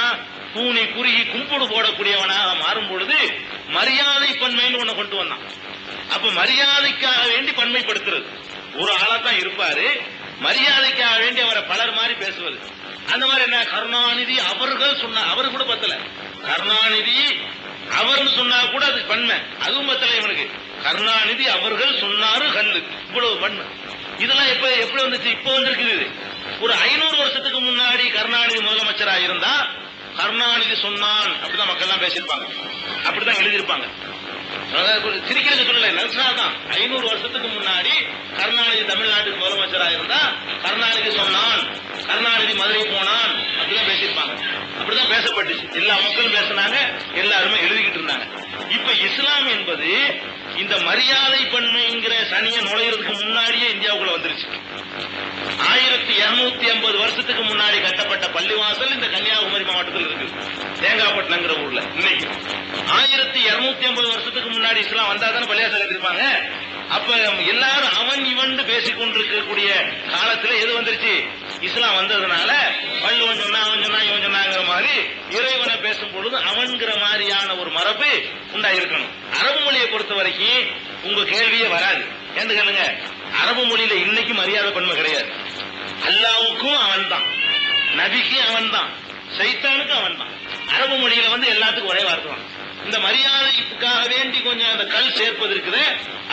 கூனி குறுகி கும்பிடு போடக்கூடியவனாக மாறும் பொழுது மரியாதை பன்மைன்னு ஒண்ணு கொண்டு வந்தான். அப்ப மரியாதைக்காக வேண்டி பன்மைப்படுத்துறது. ஒரு ஆளா தான் இருப்பாரு, மரியாதைக்காக வேண்டி அவரை பலர் மாதிரி பேசுவது. அந்த மாதிரி என்ன, கருணாநிதி அவர்கள் சொன்ன, அவரு கூட பத்தல, கருணாநிதி அவர்னு சொன்னா கூட அது பன்மை, அதுவும் பத்தல இவனுக்கு. கருணாநிதி அவர்கள் சொன்னாரு கல்லு, இவ்வளவு பன்மை. இதெல்லாம் எப்படி வந்துச்சு? இப்ப வந்திருக்குது. ஒரு 500 வருஷத்துக்கு முன்னாடி கருணாநிதி முதலமைச்சராக இருந்தா கருணாநிதி சொன்னான் அப்படிதான் மக்கள் எல்லாம் பேசியிருப்பாங்க, அப்படிதான் எழுதியிருப்பாங்க. சிரிக்கிறது சொல்லல, நல்சாதான். 500 வருஷத்துக்கு முன்னாடி கருணாநிதி தமிழ்நாட்டுக்கு முதலமைச்சராக இருந்தா கருணாநிதி சொன்னான், கருணாநிதி மதுரை போனான் அப்படிதான் பேசியிருப்பாங்க. அப்படிதான் பேசப்பட்டுச்சு, எல்லா மக்களும் பேசினாங்க, எல்லாருமே எழுதிக்கிட்டு இருந்தாங்க. இப்ப இஸ்லாம் என்பது இந்த மரியாதை பன்மைங்கிற சனியை நுழையிறதுக்கு முன்னாடியே இந்தியாவுக்குள்ள வந்துருச்சு. 1250 வருஷத்துக்கு முன்னாடி கட்டப்பட்ட பள்ளிவாசல் இந்த கன்னியாகுமரி மாவட்டத்தில் இருக்கு, தேங்காய்பட்டினங்கிற ஊர்ல. இன்னைக்கு 1250 வருஷத்துக்கு முன்னாடி இஸ்லாம் வந்தா தானே பள்ளிவாசல் கட்டிருப்பாங்க. அப்ப எல்லாரும் அவன் இவன் பேசிக் கொண்டிருக்கக்கூடிய காலத்துல எது வந்துருச்சு? இஸ்லாம் வந்ததுனால வள்ளுவன் சொன்னா, அவன் சொன்னா, இவன் சொன்னாங்கிற மாதிரி இறைவனை பேசும் பொழுது அவன்கிற மாதிரியான ஒரு மரபு உண்டாயிருக்கணும். அரபு மொழியை பொறுத்த வரைக்கும் உங்க கேள்வியே வராது. ஏன்னு கேளுங்க, அரபு மொழியில இன்னைக்கு மரியாதை பன்மை கிடையாது. அல்லாவுக்கும் அவன் தான், நபிக்கும் அவன் தான், சைத்தானுக்கும் அவன் தான். அரபு மொழியில எல்லாத்துக்கும் ஒரே வார்த்தை தான். இந்த மரியாதைக்காக வேண்டி கொஞ்சம் அந்த கல் சேர்ப்பது இருக்குது,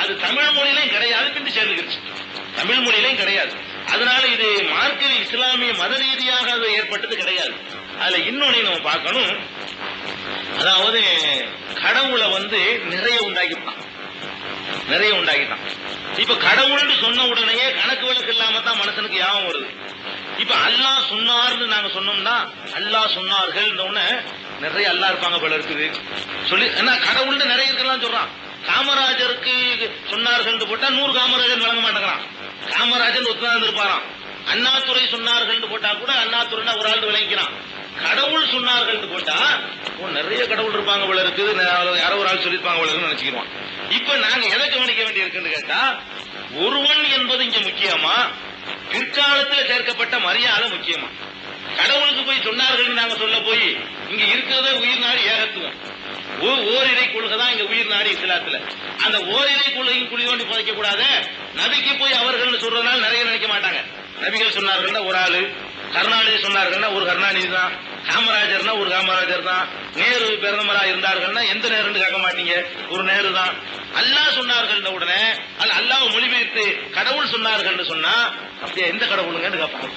அது தமிழ் மொழியிலையும் கிடையாது, பின்பு சேர்ந்துக்கிடுச்சு. தமிழ் மொழியிலையும் கிடையாது. அதனால இது மார்க்க இஸ்லாமிய மத ரீதியாக அது ஏற்பட்டது கிடையாது. அதுல இன்னொன்னு நம்ம பார்க்கணும், அதாவது கடவுளை நிறைய உண்டாக்கிட்டான், நிறைய உண்டாக்கிட்டான். இப்ப கடவுள்னு சொன்ன உடனே கணக்கு வழக்கு இல்லாம தான் மனுஷனுக்கு யாபம் வருது. இப்ப அல்லாஹ் சொன்னார்னு நாங்க சொன்னோம்னா, அல்லாஹ் சொன்னார்கள் நிறைய அல்லா இருப்பாங்க போல இருக்குது சொல்லி, என்ன கடவுள்னு நிறைய இருக்கலாம் சொல்றான். காமராஜருக்கு சொன்னார்கள் போட்டா 100 காமராஜர் வழங்க மாட்டேங்கிறான், காமராஜர் ஒத்துதான் இருப்பாராம். அண்ணாதுரை சொன்னார்கள் போட்டா கூட அண்ணாதுரை ஒரு ஆள் விளங்கிக்கிறான். கடவுள் சொன்னார்கள் போட்டா நிறைய கடவுள் இருப்பாங்க போல இருக்குது, யாரோ ஒரு ஆள் சொல்லிருப்பாங்க போல இருக்குன்னு நினைச்சுக்கிறோம். இப்ப நாங்க எதை கவனிக்க வேண்டி இருக்குன்னு கேட்டா, ஒருவன் என்பது இங்க முக்கியமா, பிற்காலத்தில் சேர்க்கப்பட்ட மரியாதை முக்கியமா? கடவுளுக்கு போய் சொன்னார்கள் நாங்க சொல்ல போய் இங்க இருக்கிறத உயிர் நாடு ஏகத்துவம், ஓரிரை கொள்கைதான் இங்க உயிர் நாடு இஸ்லாத்துல. அந்த ஓரிரை கொள்கையும் குழி தோண்டி புதைக்க கூடாது. நபிக்கு போய் அவர்கள் சொல்றதுனால நிறைய நினைக்க மாட்டாங்க. நபிகள் சொன்னார்கள்னா ஒரு ஆளு, கருணாநிதி சொன்னார்கள்னா ஒரு கருணாநிதி தான், காமராஜர்னா ஒரு காமராஜர் தான், நேரு பிரதமரா இருந்தார்கள்னா எந்த நேருன்னு கேட்க மாட்டீங்க, ஒரு நேரு தான். அல்லாஹ் சொன்னார்கள் உடனே அல்லாஹ் மொழிபெயர்த்து கடவுள் சொன்னார்கள் சொன்னா அப்படியே எந்த கடவுளுங்கன்னு கேட்பாங்க.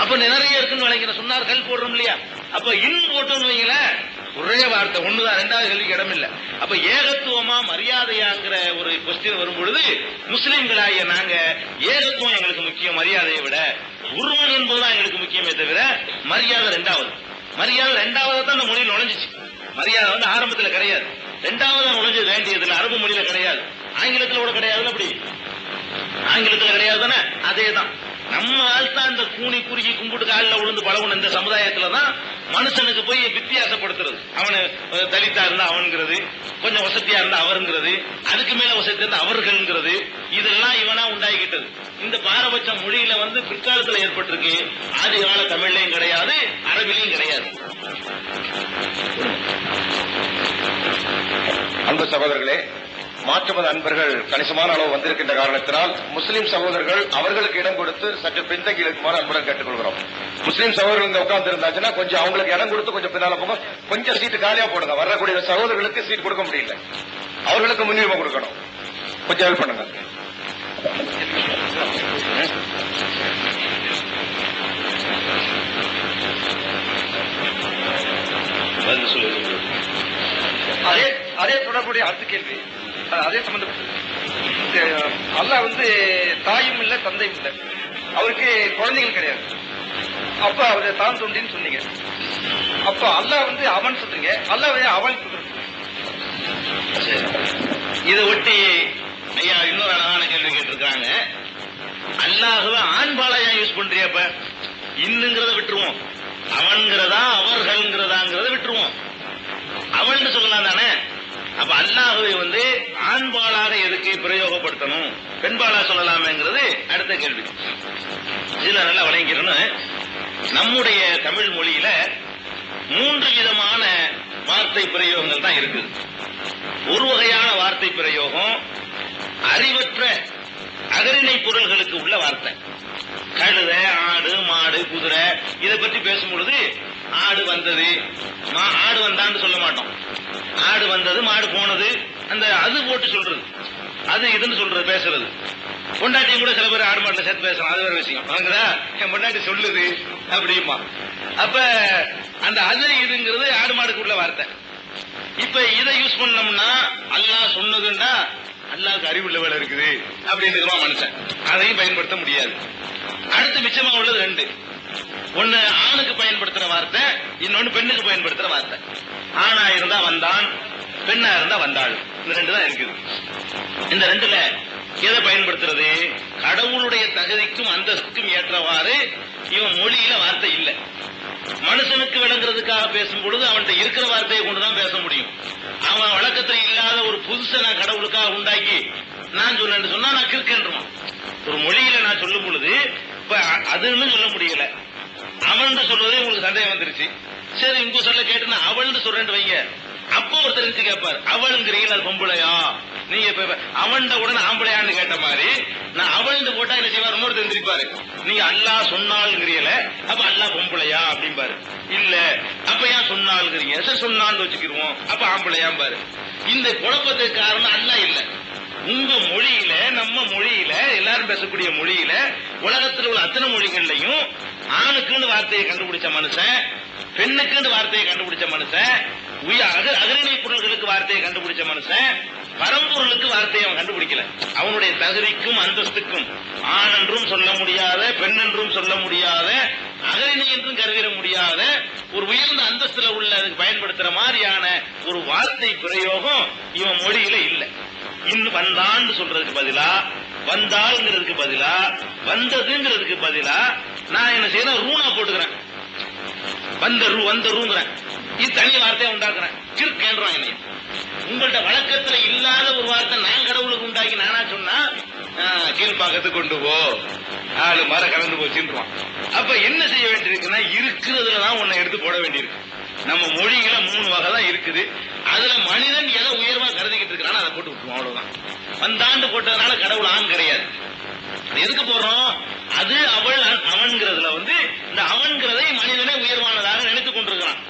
அப்ப நிறைய இருக்குன்னு நினைக்கிற சொன்னார்கள் போடுறோம் இல்லையா? அப்ப போட்டோன்னு வைங்கள, ஒரே வார்த்தை ஒண்ணுதான், ரெண்டாவது கேள்விக்கு இடம் இல்ல. அப்ப ஏகத்துவமா மரியாதையாங்கிற ஒரு கொஸ்டின் வரும் பொழுது முஸ்லிம்களாகிய நாங்க ஏகத்துவம் எங்களுக்கு முக்கியம் மரியாதையை விட, உருவன் என்பதுதான் எங்களுக்கு முக்கியமே தவிர மரியாதை ரெண்டாவது. மரியாதை ரெண்டாவது தான் அந்த மொழியில் நுழைஞ்சிச்சு. மரியாதை ஆரம்பத்துல கிடையாது, ரெண்டாவது நுழைஞ்சு வேண்டியதுல. அரபு மொழியில கிடையாது, ஆங்கிலத்துல கூட கிடையாது. அப்படி ஆங்கிலத்துல கிடையாது தானே? அதேதான். நம்ம ஆள் தான் இந்த கூனி குறுகி கும்பிட்டு காலில் விழுந்து பழகுன இந்த சமுதாயத்துலதான் மனுஷனுக்கு போய் வித்தியாசப்படுத்துறது. அவனு தலித்தா இருந்தா அவன்கிறது, கொஞ்சம் வசதியா இருந்தா அவருங்கிறது, அதுக்கு மேல வசதி இருந்தா அவர்கள்ங்கிறது, இதெல்லாம் இவனா உண்டாகிக்கிட்டது. இந்த பாரபட்ச மொழியில பிற்காலத்துல ஏற்பட்டிருக்கு. ஆதி கால தமிழ்லையும் கிடையாது, அரபிலையும் கிடையாது. அன்பு சகோதரர்களே, மாற்றுமத அன்பர்கள் கணிசமான அளவு வந்திருக்கின்ற காரணத்தினால் முஸ்லிம் சகோதரர்கள் அவர்களுக்கு இடம் கொடுத்து சற்று பின்தங்கி இருக்குமாறு அன்புடன் கேட்டுக்கொள்கிறோம். முஸ்லிம் சகோதரர்கள் இங்க உட்கார்ந்து இருந்தாச்சுன்னா கொஞ்சம் அவங்களுக்கு இடம் கொடுத்து கொஞ்சம் பின்னால போங்க, கொஞ்சம் சீட்டு காலியா போடுங்க. வரக்கூடிய சகோதரர்களுக்கு சீட் கொடுக்க முடியல, அவர்களுக்கு முன்னுரிமை கொடுக்கணும். கொஞ்சம் ஹெல்ப் பண்ணுங்க. அதே தொடர்புடைய அடுத்த கேள்வி அதே சம்பந்தப்பட்டது. அல்லாஹ் தாயும் இல்ல தந்தையும் இல்ல, அவருக்கு குழந்தைகள் கிடையாது. அப்ப அவரு தான் தோன்றின்னு சொன்னீங்க. அப்ப அல்லாஹ் அவன் சொல்றீங்க, அல்லாஹ் அவன் சொல்றீங்க. இதை ஒட்டி ஐயா இன்னொரு அழகான கேள்வி கேட்டிருக்காங்க. அல்லாஹுவ ஆண்பாளையா யூஸ் பண்றியப்ப இன்னுங்கிறத விட்டுருவோம், அவன்கிறதா அவர்கள்ங்கிறதாங்கிறத விட்டுருவோம். அவன் சொல்லலாம் தானே? அப்ப அல்லாஹுவை ஆண்பாளாக எதுக்கு பிரயோகப்படுத்தணும், பெண்பாளா சொல்லலாமேங்கிறது அடுத்த கேள்வி. இதுல நல்லா வழங்கிடணும். நம்முடைய தமிழ் மொழியில 3 விதமான வார்த்தை பிரயோகங்கள் தான் இருக்குது. ஒரு வகையான வார்த்தை பிரயோகம் அறிவற்ற அகரிணை பொருள்களுக்கு உள்ள வார்த்தை. கழுதை, ஆடு, மாடு, குதிரை இதை பற்றி பேசும் பொழுது ஆடு வந்தது, ஆடு வந்தான்னு சொல்ல மாட்டோம். ஆடு வந்தது, மாடு போனது, அந்த அது போட்டு சொல்றது, அது இதுன்னு சொல்றது, பேசுறது. பொண்டாட்டியும் கூட சில பேர் ஆடு மாட்டில் சேர்த்து பேசலாம், அது வேற விஷயம். வாங்குதா, என் பொண்டாட்டி சொல்லுது அப்படிமா. அப்ப அந்த அது இதுங்கிறது ஆடு மாடுக்கு உள்ள வார்த்தை. இப்ப இதை யூஸ் பண்ணோம்னா அல்லாஹ் சொன்னதுன்னா அல்லாஹ்க்கு அறிவுள்ள வேலை இருக்குது அப்படின்னு மனுஷன், அதையும் பயன்படுத்த முடியாது. அடுத்து மிச்சமா உள்ளது ரெண்டு. ஒன்னு ஆணுக்கு பயன்படுத்துற வார்த்தை, இன்னொன்னு பெண்ணுக்கு பயன்படுத்துற வார்த்தை. ஆணா இருந்தா வந்தான், பெண்ணா இருந்தா வந்தாள். இந்த ரெண்டு தான் இருக்குது. இந்த ரெண்டுல எதை பயன்படுத்துறது? கடவுளுடைய தகுதிக்கும் அந்தஸ்துக்கும் ஏற்றவாறு இவன் மொழியில வார்த்தை இல்லை. மனுஷனுக்கு விளங்குறதுக்காக பேசும் பொழுது அவன்கிட்ட இருக்கிற வார்த்தையை கொண்டுதான் பேச முடியும். அவன் வழக்கத்தில் இல்லாத ஒரு புதுசை நான் கடவுளுக்காக உண்டாக்கி நான் சொன்னேன்னு சொன்னா நான் கிறுக்கேன்றான். ஒரு மொழியில நான் சொல்லும் பொழுது இப்ப அதுன்னு சொல்ல முடியல, அவன் சொல்றதே உங்களுக்கு சந்தேகம் வந்துருச்சு. சரி, இங்க சொல்ல கேட்டு நான் அவள்னு சொல்றேன்னு வைங்க. அப்போ ஒருத்தர் எடுத்து கேட்பாரு, அவளுங்கிறீங்க அது பொம்பளையா? நீங்க இப்ப அவன் உடனே ஆம்பளையான்னு கேட்ட மாதிரி நான் அவள்னு போட்டா என்ன செய்வார்? இன்னொரு தெரிஞ்சிருப்பாரு, நீங்க அல்லாஹ் சொன்னாலுங்கிறீல, அப்ப அல்லாஹ் பொம்பளையா அப்படிம்பாரு. இல்ல, அப்ப ஏன் சொன்னாலுங்கிறீங்க? சரி, சொன்னான்னு வச்சுக்கிருவோம், அப்ப ஆம்பளையாம் பாரு. இந்த குழப்பத்துக்கு காரணம் அல்லாஹ் இல்ல. உங்க மொழியில, நம்ம மொழியில, எல்லாரும் பேசக்கூடிய மொழியில, உலகத்தில் உள்ள அத்தனை மொழிகள்லையும் ஆணுக்குன்னு வார்த்தையை கண்டுபிடிச்ச மனுஷன், பெண்ணுக்குன்னு வார்த்தையை கண்டுபிடிச்ச மனுஷன், அகரிணை பொருள்களுக்கு வார்த்தையை கண்டுபிடிச்ச மனுஷன், பரம்பொருளுக்கு வார்த்தையை அவன் கண்டுபிடிக்கல. அவனுடைய தகுதிக்கும் அந்தஸ்துக்கும் ஆண் என்றும் சொல்ல முடியாத, பெண் என்றும் சொல்ல முடியாத, அகரிணை என்றும் கருதிட முடியாத ஒரு உயர்ந்த அந்தஸ்துல உள்ள அதுக்கு பயன்படுத்துற மாதிரியான ஒரு வார்த்தை பிரயோகம் இவன் மொழியில இல்லை. இன்னும் வந்தான்னு சொல்றதுக்கு பதிலா, வந்தாள்ங்கிறதுக்கு பதிலா, வந்ததுங்கிறதுக்கு பதிலா நான் என்ன செய்யறேன்? ரூனா போட்டுக்கிறேன். வந்தருங்கிறேன். இது தனி வார்த்தையை உண்டாக்குறேன். கிறுக்கேன்றான் என்னைய. உங்கள்ட்ட வழக்கத்துல இல்லாத ஒரு வார்த்தை நான் கடவுளுக்கு உண்டாக்கி நானா சொன்னா கீழ்பாக்கத்து கொண்டு போ, ஆளு மர கலந்து போச்சுருவான். அப்ப என்ன செய்ய வேண்டியிருக்குன்னா, இருக்கிறதுலதான் உன்னை எடுத்து போட வேண்டியிருக்கு. நம்ம மொழிகள 3 வகை தான் இருக்குது. அதுல மனிதன் எதை உயர்வா கருதிக்கிட்டு இருக்கிறான் அதை போட்டு விட்டுருவோம், அவ்வளவுதான். வந்தாண்டு போட்டதுனால கடவுள் ஆண் கிடையாது. எதுக்கு போடுறோம்? அது அவள் அவன்கிறதுல இந்த அவன்கிறதை மனிதனே உயர்வானதாக நினைத்துக் கொண்டிருக்கிறான்.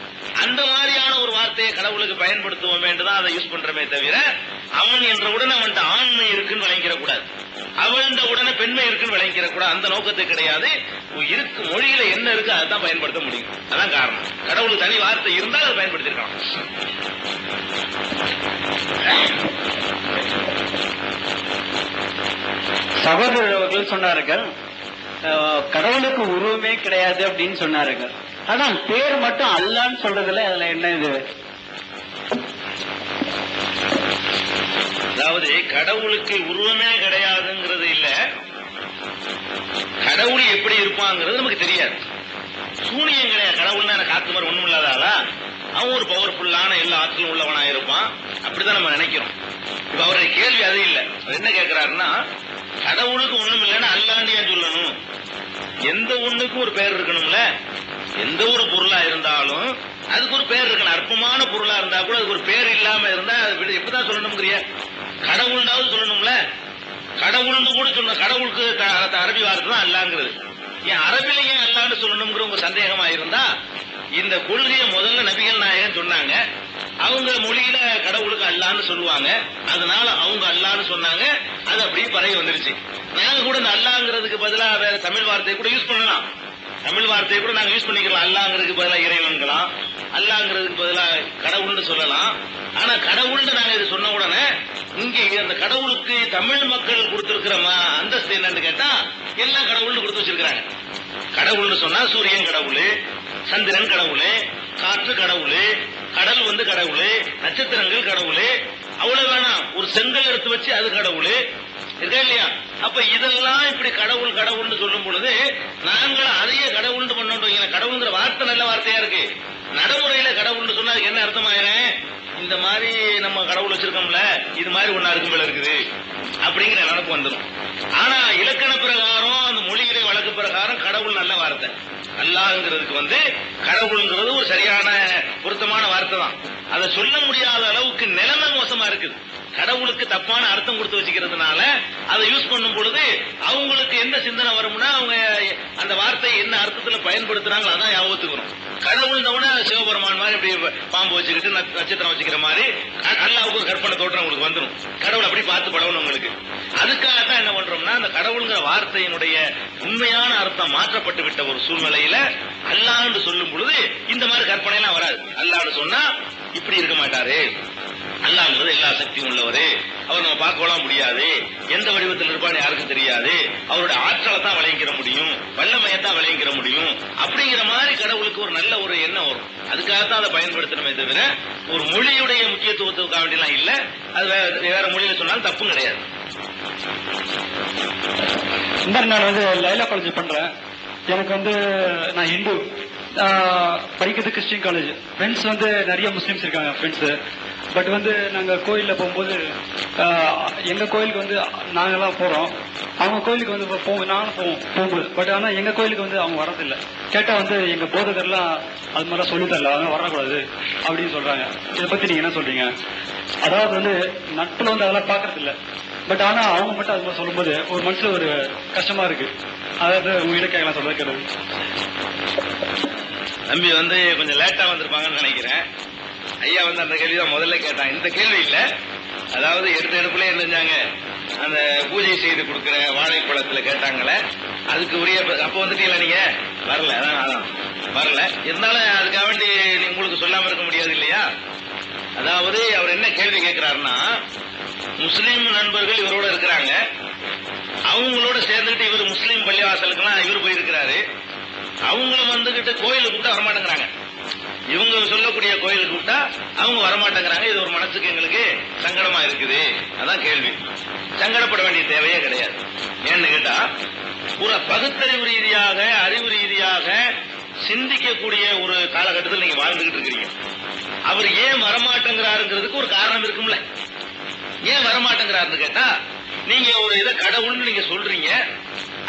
அந்த மாதிரியான ஒரு வார்த்தையை கடவுளுக்கு பயன்படுத்துவோம் என்றுதான் அதை யூஸ் பண்றமே தவிர, அவன் என்ற உடனே அவன்கிட்ட ஆண்மை இருக்குன்னு விளங்கிற கூடாது, அவன் உடனே பெண்மை இருக்குன்னு விளங்கிற கூடாது. அந்த நோக்கத்துக்கு கிடையாது. இருக்கு மொழியில என்ன இருக்கு அதான் பயன்படுத்த முடியும். அதான் காரணம். கடவுளுக்கு தனி வார்த்தை இருந்தால் அதை பயன்படுத்திருக்கலாம். சகோதரர் அவர்கள் சொன்னார்கள், கடவுளுக்கு உருவமே கிடையாது அப்படின்னு சொன்னார்கள். ஆனால் பேர் மட்டும் அல்லான்னு சொல்றதுல அதுல என்ன இது? அதாவது கடவுளுக்கு உருவமே கிடையாதுங்கிறது இல்ல, கடவுள் எப்படி இருப்பாங்கிறது நமக்கு தெரியாது. சூனியம் கிடையாது. கடவுள்னா எனக்கு காத்து மாதிரி ஒண்ணும் இல்லாதாளா? அவன் ஒரு பவர்ஃபுல்லான எல்லா ஆற்றலும் உள்ளவனா இருப்பான், அப்படிதான் நம்ம நினைக்கிறோம். இப்ப அவருடைய கேள்வி அது இல்ல. அவர் என்ன கேட்கிறாருன்னா, கடவுளுக்கு ஒண்ணும் இல்லைன்னா அல்லாண்டு ஏன் சொல்லணும்? எந்த ஒண்ணுக்கும் ஒரு பேர் இருக்கணும்ல. எந்த ஒரு பொருளா இருந்தாலும் அதுக்கு ஒரு பேர் இருக்கணும். அற்பமான பொருளா இருந்தா கூட அதுக்கு ஒரு பேர் இல்லாம இருந்தா அது எப்படிதான் சொல்லணும்ங்கிறிய? கடவுள்னாவது சொல்லணும்ல. கடவுள்னு கூட சொன்ன, கடவுளுக்கு அரபி வார்த்தை தான் அல்லாங்கிறது. ஏன் அரபில ஏன் அல்லான்னு சொல்லணுங்கிற உங்க சந்தேகமா இருந்தா, இந்த கொள்கையை முதல்ல நபிகள் நாயகன் சொன்னாங்க. அவங்க மொழியில கடவுளுக்கு அல்லான்னு சொல்லுவாங்க, அதனால அவங்க அல்லான்னு சொன்னாங்க. அது அப்படியே பரவி வந்துருச்சு. நாங்க கூட இந்த அல்லாங்கிறதுக்கு பதிலா வேற தமிழ் வார்த்தையை கூட யூஸ் பண்ணலாம். தமிழ் வார்த்தையை கூட நாங்க யூஸ் பண்ணிக்கலாம். அல்லாங்கிறதுக்கு பதிலா இறைவன்களாம், அல்லாங்கிறதுக்கு பதிலா கடவுள்னு சொல்லலாம். ஆனா கடவுள்னு நாங்க இது சொன்ன உடனே இங்கே அந்த கடவுளுக்கு தமிழ் மக்கள் கொடுத்திருக்கிற அந்தஸ்து என்னன்னு கேட்டா, எல்லாம் கடவுள்னு கொடுத்து வச்சிருக்கிறாங்க. கடவுள்னு சொன்னா சூரியன் கடவுள், சந்திரன் கடவுள், காற்று கடவுள், கடல் கடவுள், நட்சத்திரங்கள் கடவுள், அவ்வளவு வேணாம். ஒரு செங்கல் எடுத்து வச்சு அது கடவுள் இருக்கா இல்லையா? அப்ப இதெல்லாம் இப்படி கடவுள் கடவுள்னு சொல்லும் பொழுது நாங்களும் அதையே கடவுள்னு பண்ணோம். கடவுள்ங்கிற வார்த்தை நல்ல வார்த்தையா இருக்கு. நடைமுறையில கடவுள்னு சொன்னா என்ன அர்த்தமாயிரும்? இந்த மாதிரி நம்ம கடவுள் வச்சிருக்கோம்ல, இது மாதிரி ஒன்னா இருக்கும் போல இருக்குது அப்படிங்கிற நினைப்பு வந்துடும். ஆனா இலக்கண பிரகாரம், அந்த மொழியிலே வழக்கு பிரகாரம் கடவுள் நல்ல வார்த்தை. அல்லாஹ்ங்கிறதுக்கு கடவுள்ங்கிறது ஒரு சரியான பொருத்தமான வார்த்தை தான். அதை சொல்ல முடியாத அளவுக்கு நிலைமை மோசமா இருக்குது. கடவுளுக்கு தப்பான அர்த்தம் கொடுத்து வச்சுக்கிறதுனால அதை யூஸ் பண்ணும் பொழுது அவங்களுக்கு என்ன சிந்தனை வரும்னா அவங்க அந்த வார்த்தையை என்ன அர்த்தத்துல பயன்படுத்துறாங்களோ அதான் ஞாபகத்துக்கு வரும். கடவுள்னோட சிவபெருமான் மாதிரி இப்படி பாம்பு வச்சுக்கிட்டு நட்சத்திரம் வச்சுக்கிற மாதிரி அல்லாவுக்கு ஒரு கற்பனை தோற்றம் உங்களுக்கு வந்துடும். கடவுள் அப்படி பார்த்து பழகணும் உங்களுக்கு. அதுக்காகத்தான் என்ன பண்றோம்னா அந்த கடவுளுங்கிற வார்த்தையினுடைய உண்மையான அர்த்தம் மாற்றப்பட்டு விட்ட ஒரு சூழ்நிலையில அல்லாஹ்னு சொல்லும் பொழுது இந்த மாதிரி கற்பனை எல்லாம் வராது. அல்லாஹ்னு சொன்னா இப்படி இருக்க மாட்டாரு, அல்லாஹ்ங்கிறது எல்லா சக்தியும் உள்ளவரு, அவர் நம்ம பார்க்கலாம் முடியாது, எந்த வடிவத்தில் இருப்பான்னு யாருக்கும் தெரியாது, அவருடைய ஆற்றலை தான் விளைங்கிற முடியும், வல்லமையத்தான் விளைங்கிற முடியும், அப்படிங்கிற மாதிரி கடவுளுக்கு ஒரு நல்ல ஒரு எண்ணம் வரும். அதுக்காகத்தான் அதை பயன்படுத்தணுமே தவிர ஒரு மொழியுடைய முக்கியத்துவத்துக்காக வேண்டியெல்லாம் இல்ல. அது வேற மொழியில சொன்னாலும் தப்பும் கிடையாது. இந்த நான் லைலா காலேஜ் பண்றேன். எனக்கு நான் ஹிந்து, படிக்கிறது கிறிஸ்டின் காலேஜ். ஃப்ரெண்ட்ஸ் நிறைய முஸ்லீம்ஸ் இருக்காங்க ஃப்ரெண்ட்ஸ். பட் நாங்க கோயில்ல போகும்போது எங்க கோயிலுக்கு நாங்கெல்லாம் போறோம், அவங்க கோயிலுக்கு நானும் போகும்போது. பட் ஆனா எங்க கோயிலுக்கு அவங்க வரதில்லை. கேட்டா எங்க போதகர்லாம் அது மாதிரிலாம் சொல்லி தரல, அவங்க வரக்கூடாது அப்படின்னு சொல்றாங்க. இதை பத்தி நீங்க என்ன சொல்றீங்க? அதாவது நட்புல அதெல்லாம் பாக்குறது இல்ல, பட் ஆனா அவங்க மட்டும் அது மாதிரி சொல்லும்போது ஒரு மனசுல ஒரு கஷ்டமா இருக்கு. அதாவது உங்ககிட்ட கேட்கலாம் சொல்ல கேட்டது. தம்பி கொஞ்சம் லேட்டா வந்திருப்பாங்கன்னு நினைக்கிறேன். ஐயா அந்த கேள்விதான் முதல்ல கேட்டாங்க. இந்த கேள்வி இல்ல, அதாவது எடுப்புல என்ன செஞ்சாங்க, அந்த பூஜை செய்து கொடுக்கிற வாழைப்பழத்துல கேட்டாங்களே, அதுக்கு உரிய அப்ப வந்துட்டீங்களா நீங்க? வரல, அதான் வரல. இருந்தாலும் அதுக்காக வேண்டி உங்களுக்கு சொல்லாம இருக்க முடியாது இல்லையா? அதாவது அவர் என்ன கேள்வி கேட்கிறாருன்னா, முஸ்லீம் நண்பர்கள் இவரோட இருக்கிறாங்க, அவங்களோட சேர்ந்துகிட்டு இவர் முஸ்லீம் பள்ளிவாசலுக்குலாம் இவர் போயிருக்கிறாரு, அவங்களும் கோயிலுக்கு கூப்பிட்டா வரமாட்டேங்கிறாங்க. இவங்க சொல்லக்கூடிய கோயிலுக்கு கூப்பிட்டா அவங்க வரமாட்டேங்கிறாங்க. இது ஒரு மனசுக்கு எங்களுக்கு சங்கடமா இருக்குது. அதான் கேள்வி. சங்கடப்பட வேண்டிய தேவையே கிடையாது. ஏன்னு கேட்டா ஒரு பகுத்தறிவு ரீதியாக அறிவு ரீதியாக சிந்திக்கக்கூடிய ஒரு காலகட்டத்தில் நீங்க வாழ்ந்துகிட்டு இருக்கிறீங்க. அவர் ஏன் வரமாட்டேங்கிறாருங்கிறதுக்கு ஒரு காரணம் இருக்கும்ல. ஏன் வரமாட்டேங்கிறாருன்னு கேட்டா, நீங்க ஒரு இதை கடவுள்னு நீங்க சொல்றீங்க,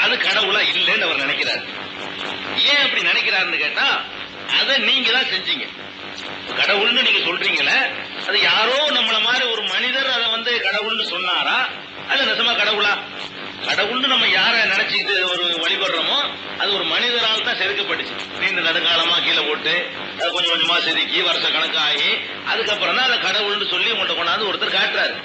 அது கடவுளா இல்லைன்னு அவர் நினைக்கிறாரு. ஏன் அப்படி நினைக்கிறாருன்னு கேட்டா, அதை நீங்க தான் செஞ்சீங்க. கடவுள்னு நீங்க சொல்றீங்களே, அது யாரோ நம்மள மாதிரி ஒரு மனிதர் அதை கடவுள்னு சொன்னாரா, அது நிஜமா கடவுளா? கடவுள்னு நம்ம யார நினைச்சுக்கிட்டு ஒரு வழிபடுறோமோ அது ஒரு மனிதரால் தான் செதுக்கப்பட்டுச்சு. நீண்ட நெடுங்காலமா கீழே போட்டு அது கொஞ்சம் கொஞ்சமா செதுக்கி வருஷ கணக்காகி அதுக்கப்புறம் தான் அதை கடவுள்னு சொல்லி உங்கள்கிட்ட கொண்டாந்து ஒருத்தர் காட்டுறாரு.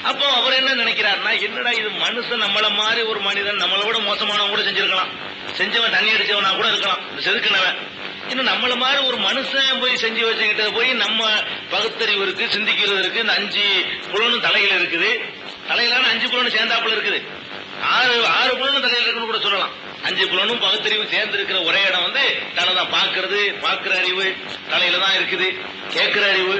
அப்போ அவர் என்ன நினைக்கிறாருன்னா, என்னடா இது மனுஷன் நம்மள மாதிரி ஒரு மனிதன், நம்மளோட மோசமானவன் கூட செஞ்சிருக்கலாம், செஞ்சவன் தண்ணி அடிச்சவனா கூட இருக்கலாம், செதுக்குனவன். இன்னும் நம்மள மாதிரி ஒரு மனுஷன் போய் செஞ்சு வச்சுக்கிட்ட போய் நம்ம பகுத்தறிவு இருக்கு, சிந்திக்கிறது இருக்கு, இந்த 5 புலனும் தலையில இருக்குது, தலையிலான 5 புலனும் சேர்ந்தாப்புல இருக்குது, 6 புலனும் தலையில இருக்குன்னு கூட சொல்லலாம். 5 புலனும் பகுத்தறிவு சேர்ந்து இருக்கிற ஒரே இடம் தலைதான். பாக்குறது, பாக்குற அறிவு தலையில தான் இருக்குது, கேட்கிற அறிவு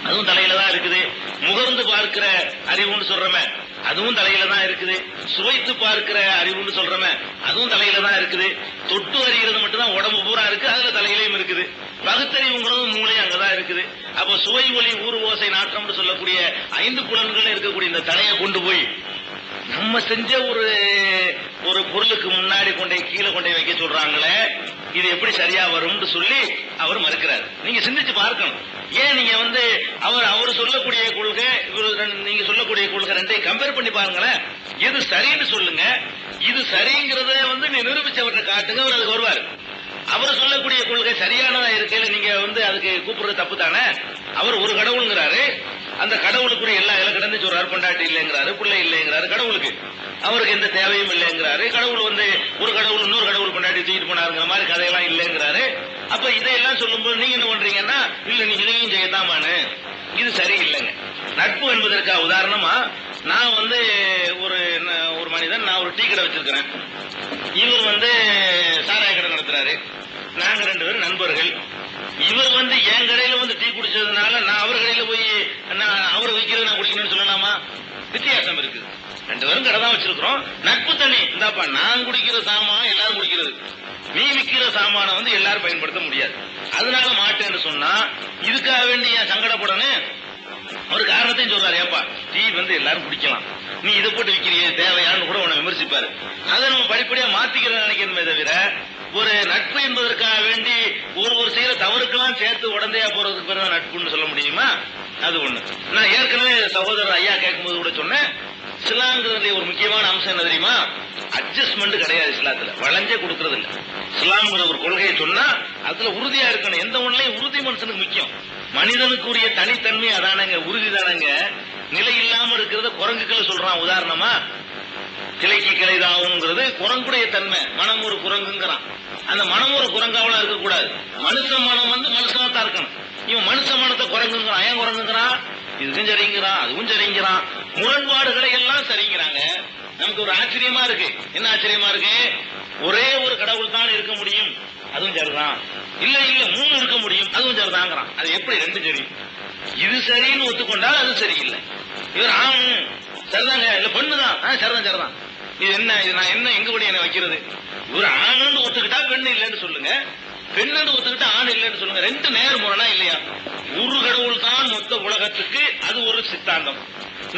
அதுவும் தலையில தான் இருக்குது, முகர்ந்து பார்க்கிற அறிவுன்னு சொல்றமே அதுவும் தலையில தான் இருக்குது, சுவைத்து பார்க்கிற அறிவுன்னு சொல்றமே அதுவும் தலையில தான் இருக்குது, தொட்டு அறிகிறது மட்டும்தான் உடம்பு பூரா இருக்கு, அதுல தலையிலையும் இருக்குது, பகுத்தறிவுங்கிறதும் மூளையும் அங்கதான் இருக்குது. அப்போ சுவை ஒளி ஊறு ஓசை நாற்றம்னு சொல்லக்கூடிய 5 புலன்கள் இருக்கக்கூடிய இந்த தலையை கொண்டு போய் நம்ம செஞ்ச ஒரு பொருளுக்கு முன்னாடி கீழே கொண்டே வைக்க சொல்றாங்களே, இது எப்படி சரியா வரும்னு சொல்லி அவர் மறுக்கிறார். நீங்க சிந்திச்சு பார்க்கணும். ஏன் நீங்க அவர் சொல்லக்கூடிய கொள்கை, நீங்க சொல்லக்கூடிய கொள்கை ரெண்டையும் கம்பேர் பண்ணி பாருங்களேன். எது சரின்னு சொல்லுங்க, இது சரிங்கிறத நீ நிரூபிச்சவர்கிட்ட காட்டுங்க, அவர் அதுக்கு வருவார். அவர் சொல்லக்கூடிய கொள்கை சரியானதா இருக்கையில நீங்க அதுக்கு கூப்பிடுறது தப்பு தானே. அவர் ஒரு கடவுளுங்கிறாரு, அந்த கடவுளுக்குரிய எல்லா இலக்கணத்தையும் சொல்றாரு, பொண்டாட்டி இல்லைங்கிறாரு, பிள்ளை இல்லைங்கிறாரு, கடவுளுக்கு அவருக்கு எந்த தேவையும் இல்லைங்கிறாரு, கடவுள் ஒரு கடவுள் இன்னொரு கடவுள் பொண்டாட்டி தூக்கிட்டு போனாருங்கிற மாதிரி கதையெல்லாம் இல்லைங்கிறாரு. அப்ப இதையெல்லாம் சொல்லும்போது நீங்க என்ன பண்றீங்கன்னா, இல்ல நீங்க இதையும் செய்யத்தாமான்னு, இது சரி இல்லைங்க. நட்பு என்பதற்காக உதாரணமா நான் ஒரு மனிதன், நான் ஒரு டீ கடை வச்சிருக்கிறேன், இவர் சாராய கடை நடத்துறாரு, நாங்க 2 பேரும் நண்பர்கள். இவர் என் கடையில டீ குடிச்சதுனால நான் அவர் கடையில போய் அவர் வைக்கிறது நான் குடிக்கணும்னு சொல்லலாமா? வித்தியாசம் இருக்கு. 2 பேரும் கடை தான் வச்சிருக்கிறோம். நட்பு தண்ணி இந்தாப்பா, நான் குடிக்கிற சாமான் எல்லாரும் குடிக்கிறது, நீ விற்கிற சாமான எல்லாரும் பயன்படுத்த முடியாது, அதனால மாட்டேன்னு சொன்னா இதுக்காக வேண்டிய சங்கடப்படணும். ஒரு காரணத்தையும் சொல்றாரு, ஏப்பா டீ எல்லாரும் குடிக்கலாம், நீ இதை போட்டு விற்கிறிய தேவையான்னு கூட உன்னை விமர்சி யோசிப்பாரு. அதை நம்ம படிப்படியா மாத்திக்கிறத நினைக்கணுமே தவிர ஒரு நட்பு என்பதற்காக வேண்டி ஒரு செய்யற தவறுக்கெல்லாம் சேர்த்து உடந்தையா போறதுக்கு பிறகு நட்புன்னு சொல்ல முடியுமா? அது ஒண்ணு. நான் ஏற்கனவே சகோதரர் ஐயா கேட்கும்போது கூட சொன்னேன், இஸ்லாம்ங்கிறதுல ஒரு முக்கியமான அம்சம் என்ன தெரியுமா? அட்ஜஸ்ட்மெண்ட் கிடையாது இஸ்லாத்துல, வளைஞ்சே கொடுக்கறது இல்ல. இஸ்லாம்ங்கிற ஒரு கொள்கையை சொன்னா அதுல உறுதியா இருக்கணும். எந்த ஒண்ணுலயும் உறுதி மனுஷனுக்கு முக்கியம். மனிதனுக்குரிய தனித்தன்மை அதானங்க, உறுதி தானங்க. நிலை இல்லாம இருக்கிறத குரங்குகளை சொல்றான். உதாரணமா கிளைக்கு கிளைதாகுங்கிறது குரங்குடைய தன்மை. மனம் ஒரு குரங்குங்கிறான். அந்த மனம் ஒரு குரங்காவெல்லாம் இருக்கக்கூடாது. மனுஷ மனம் மனுஷனா தான் இருக்கணும். இவன் மனுஷ மனத்தை குரங்குங்கிறான். ஏன் குரங்குங்கிறான்? இதுக்கும் சரிங்கிறான், அதுவும் சரிங்கிறான். முரண்பாடுகளை எல்லாம் சரிங்கிறாங்க. நமக்கு ஒரு ஆச்சரியமா இருக்கு. என்ன ஆச்சரியமா இருக்கு? ஒரே ஒரு கடவுள் தான் இருக்க முடியும், அதுவும் சரிதான். இல்ல இல்ல 3 இருக்க முடியும், அதுவும் சரிதாங்கிறான். அது எப்படி ரெண்டும் சரி? இது சரின்னு ஒத்துக்கொண்டால் அது சரியில்லை. இவர் ஆண் சரிதாங்க, இல்ல பெண்ணுதான், சரிதான் சரிதான். இது என்ன? இது நான் என்ன எங்க கூட என்ன வைக்கிறது? இவர் ஆணுன்னு ஒத்துக்கிட்டா பெண்ணு இல்லைன்னு சொல்லுங்க, பெண்ணு ஒத்துக்கிட்டா ஆண் இல்லைன்னு சொல்லுங்க. ரெண்டு நேர் முரணா இல்லையா? ஒரு கடவுள் தான் மொத்த உலகத்துக்கு, அது ஒரு சித்தாந்தம்.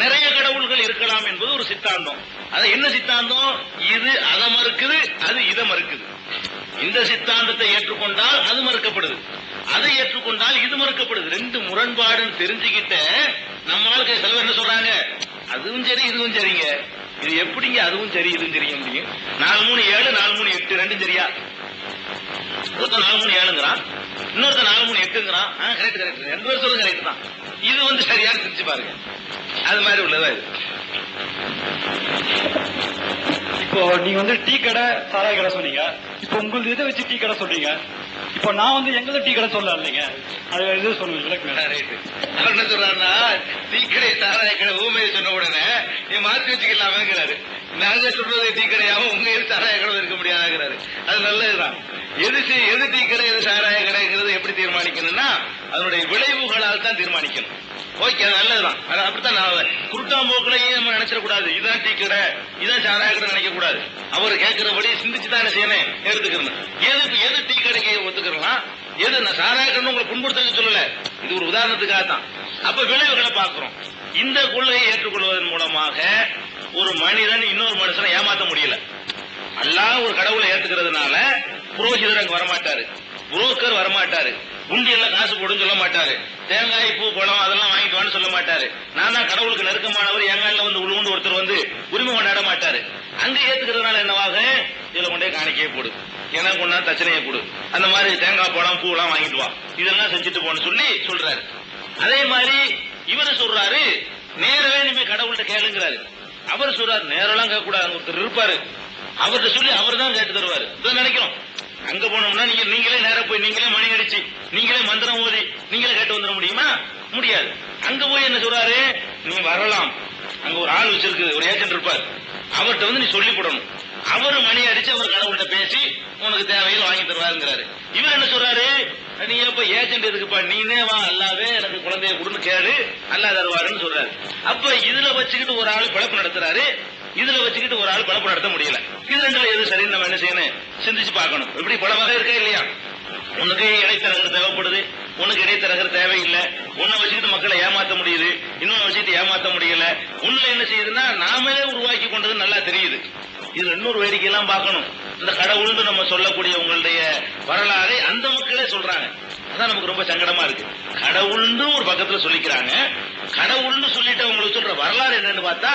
நிறைய கடவுள்கள் இருக்கலாம் என்பது ஒரு சித்தாந்தம். அது என்ன சித்தாந்தம்? இது அதை மறுக்குது, அது இதை மறுக்குது. இந்த சித்தாந்தத்தை ஏற்றுக்கொண்டால் அது மறுக்கப்படுது, அதை ஏற்றுக்கொண்டால் இது மறுக்கப்படுது. ரெண்டு முரண்பாடுன்னு தெரிஞ்சுக்கிட்ட நம்ம ஆளுக்கு சிலவர் என்ன சொல்றாங்க? அதுவும் சரி இதுவும் சரிங்க. இது எப்படிங்க அதுவும் சரி இதுவும் சரிங்க முடியும்? 4 3 7 4 3 8 ரெண்டும் சரியா? ஒருத்தர் 4 3 7ங்கிறான், இன்னொருத்தர் 4 3 8ங்கிறான். கரெக்ட் கரெக்ட், 2 பேர் சொல்லுங்க கரெக்ட் தான். இது சரியானு தெரிஞ்சு பாருங்க. அது மாதிரி உள்ளதா இது. இப்போ நீங்க டீ கடை சாராய கடை சொன்னீங்க. இப்போ உங்களுக்கு இதை வச்சு டீ கடை சொல்றீங்க. இப்போ நான் எங்களுக்கு டீ கடை சொல்ல இல்லைங்க, அது இது சொல்லுங்க. அவர் என்ன சொல்றாருன்னா, டீ கடை சாராய கடை ஊமையை சொன்ன உடனே நீ மாத்தி வச்சுக்கலாமேங்கிறாரு. நாங்க சொல்றது டீ கடையாவும் உங்க எது சாராய கடை இருக்க முடியாதுங்கிறாரு. அது நல்லதுதான். எது டீ கடை எது சாராய கடைங்கிறது எப்படி தீர்மானிக்கணும்னா அதனுடைய விளைவுகளால் தான் தீர்மானிக்கணும். ஓகே, அது நல்லதுதான். அது அப்படித்தான். குருட்டாம்போக்குலையும் நம்ம நினைச்சிடக்கூடாது இதுதான் டீ கடை இதான் சாராய கடை நினைக்க கூடாது. அவர் கேட்கிறபடி சிந்திச்சுதான் என்ன செய்யணும், எடுத்துக்கணும். எது டீ கடைக்கு ஒத்துக்கலாம், எது நான் சாராய கடை உங்களை புண்படுத்த சொல்லல, இது ஒரு உதாரணத்துக்காக தான். அப்ப விளைவுகளை பார்க்கிறோம். இந்த கொள்கையை ஏற்றுக்கொள்வதன் மூலமாக ஒரு மனிதன் இன்னொரு மனுஷனை ஏமாற்ற முடியல. அல்லாஹ் ஒரு கடவுளை ஏத்துக்கிறதுனால புரோகிதர் அங்க வரமாட்டாரு, புரோக்கர் வரமாட்டாரு, உண்டியெல்லாம் காசு போடுன்னு சொல்ல மாட்டாரு, தேங்காய் பூ பழம் அதெல்லாம் வாங்கிட்டு வான்னு சொல்ல மாட்டாரு. நான் தான் கடவுளுக்கு நெருக்கமானவர், எங்கால உழுவுண்டு ஒருத்தர் உரிமை கொண்டாட மாட்டாரு. அங்க ஏத்துக்கிறதுனால என்னவாக, இதுல கொண்டே காணிக்கையை போடு, ஏன்னா கொண்டா தச்சனையை கொடு, அந்த மாதிரி தேங்காய் பழம் பூ எல்லாம் வாங்கிட்டு வா, இதெல்லாம் செஞ்சுட்டு போன்னு சொல்றாரு. அதே மாதிரி இவரு சொல்றாரு நேரவே நீங்க கடவுள்கிட்ட கேளுங்கிறாரு. அவர் சொல்றாரு நேரெல்லாம் கேட்க கூடாது, ஒருத்தர் இருப்பாரு அவர்கிட்ட சொல்லி அவர் தான் கேட்டு தருவாரு. இதான் நினைக்கிறோம். அங்க போனோம்னா நீங்களே நேரம் போய் நீங்களே மணி அடிச்சு நீங்களே மந்திரம் ஓதி நீங்களே கேட்டு வந்துட முடியுமா? முடியாது. அங்க போய் என்ன சொல்றாரு, நீ வரலாம், அங்க ஒரு ஆள் வச்சிருக்கு, ஒரு ஏஜென்ட் இருப்பார், அவர்கிட்ட நீ சொல்லி போடணும். அவரு மணி அடிச்சு அவர் கடவுள்கிட்ட பேசி உனக்கு தேவையில் வாங்கி தருவாருங்கிறாரு. இவர் என்ன சொல்றாரு, நீ இப்ப ஏஜென்ட் எதுக்குப்பா, நீனே வா, அல்லாவே எனக்கு குழந்தைய கொடுன்னு கேளு, அல்லா தருவாருன்னு சொல்றாரு. அப்ப இதுல வச்சுக்கிட்டு ஒரு ஆள் பிழப்பு நடத்துறாரு, இதுல வச்சுக்கிட்டு ஒரு ஆள் பிழப்பு நடத்த முடியல. இது ரெண்டுல எது சரின்னு நம்ம என்ன செய்யணும், சிந்திச்சு பார்க்கணும். இப்படி பல வகை இருக்கா இல்லையா? உனக்கு இடைத்தரகர் தேவைப்படுது, உனக்கு இடைத்தரகர் தேவையில்லை, உன்னை வச்சுக்கிட்டு மக்களை ஏமாத்த முடியுது, இன்னொன்னு வச்சுக்கிட்டு ஏமாத்த முடியல. உன்னை என்ன செய்யுதுன்னா நாமளே உருவாக்கி கொண்டது நல்லா தெரியுது. இது இன்னொரு வேடிக்கையெல்லாம் பார்க்கணும். இந்த கடவுள்னு நம்ம சொல்லக்கூடிய உங்களுடைய வரலாறை அந்த மக்களே சொல்றாங்க. அதான் நமக்கு ரொம்ப சங்கடமா இருக்கு. கடவுள்னு ஒரு பக்கத்துல சொல்லிக்கிறாங்க, கடவுள்னு சொல்லிட்டு அவங்களுக்கு சொல்ற வரலாறு என்னன்னு பார்த்தா,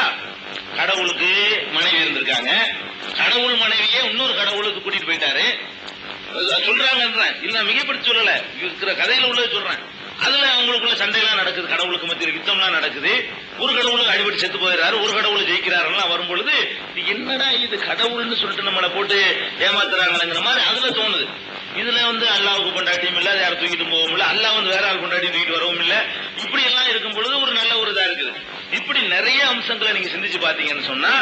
கடவுளுக்கு மனைவி இருந்திருக்காங்க, கடவுள் மனைவியே இன்னொரு கடவுளுக்கு கூட்டிட்டு போயிட்டாரு சொல்றாங்க. இல்ல மிகப்படுத்தி சொல்லல, இருக்கிற கதையில உள்ளது சொல்றேன். அதுல அவங்களுக்குள்ள சண்டையெல்லாம் நடக்குது, கடவுளுக்கு மத்தியில் யுத்தம்லாம் நடக்குது. ஒரு கடவுளுக்கு அடிபட்டு செத்து போயிடுறாரு, ஒரு கடவுள் ஜெயிக்கிறாருலாம் வரும்பொழுது என்னடா இது கடவுள்னு சொல்லிட்டு நம்மளை போட்டு ஏமாத்துறாங்கிற மாதிரி அதுல தோணுது. இதுல அல்லாவுக்கு கொண்டாட்டியும் இல்ல, யாரும் தூக்கிட்டு போகவும் இல்ல, அல்லா வேற ஆள் கொண்டாட்டி தூக்கிட்டு வரவும் இல்ல. இப்படி எல்லாம் இருக்கும் பொழுது ஒரு நல்ல ஒரு இதா இருக்குது. இப்படி நிறைய அம்சங்களை நீங்க சிந்திச்சு பாத்தீங்கன்னு சொன்னா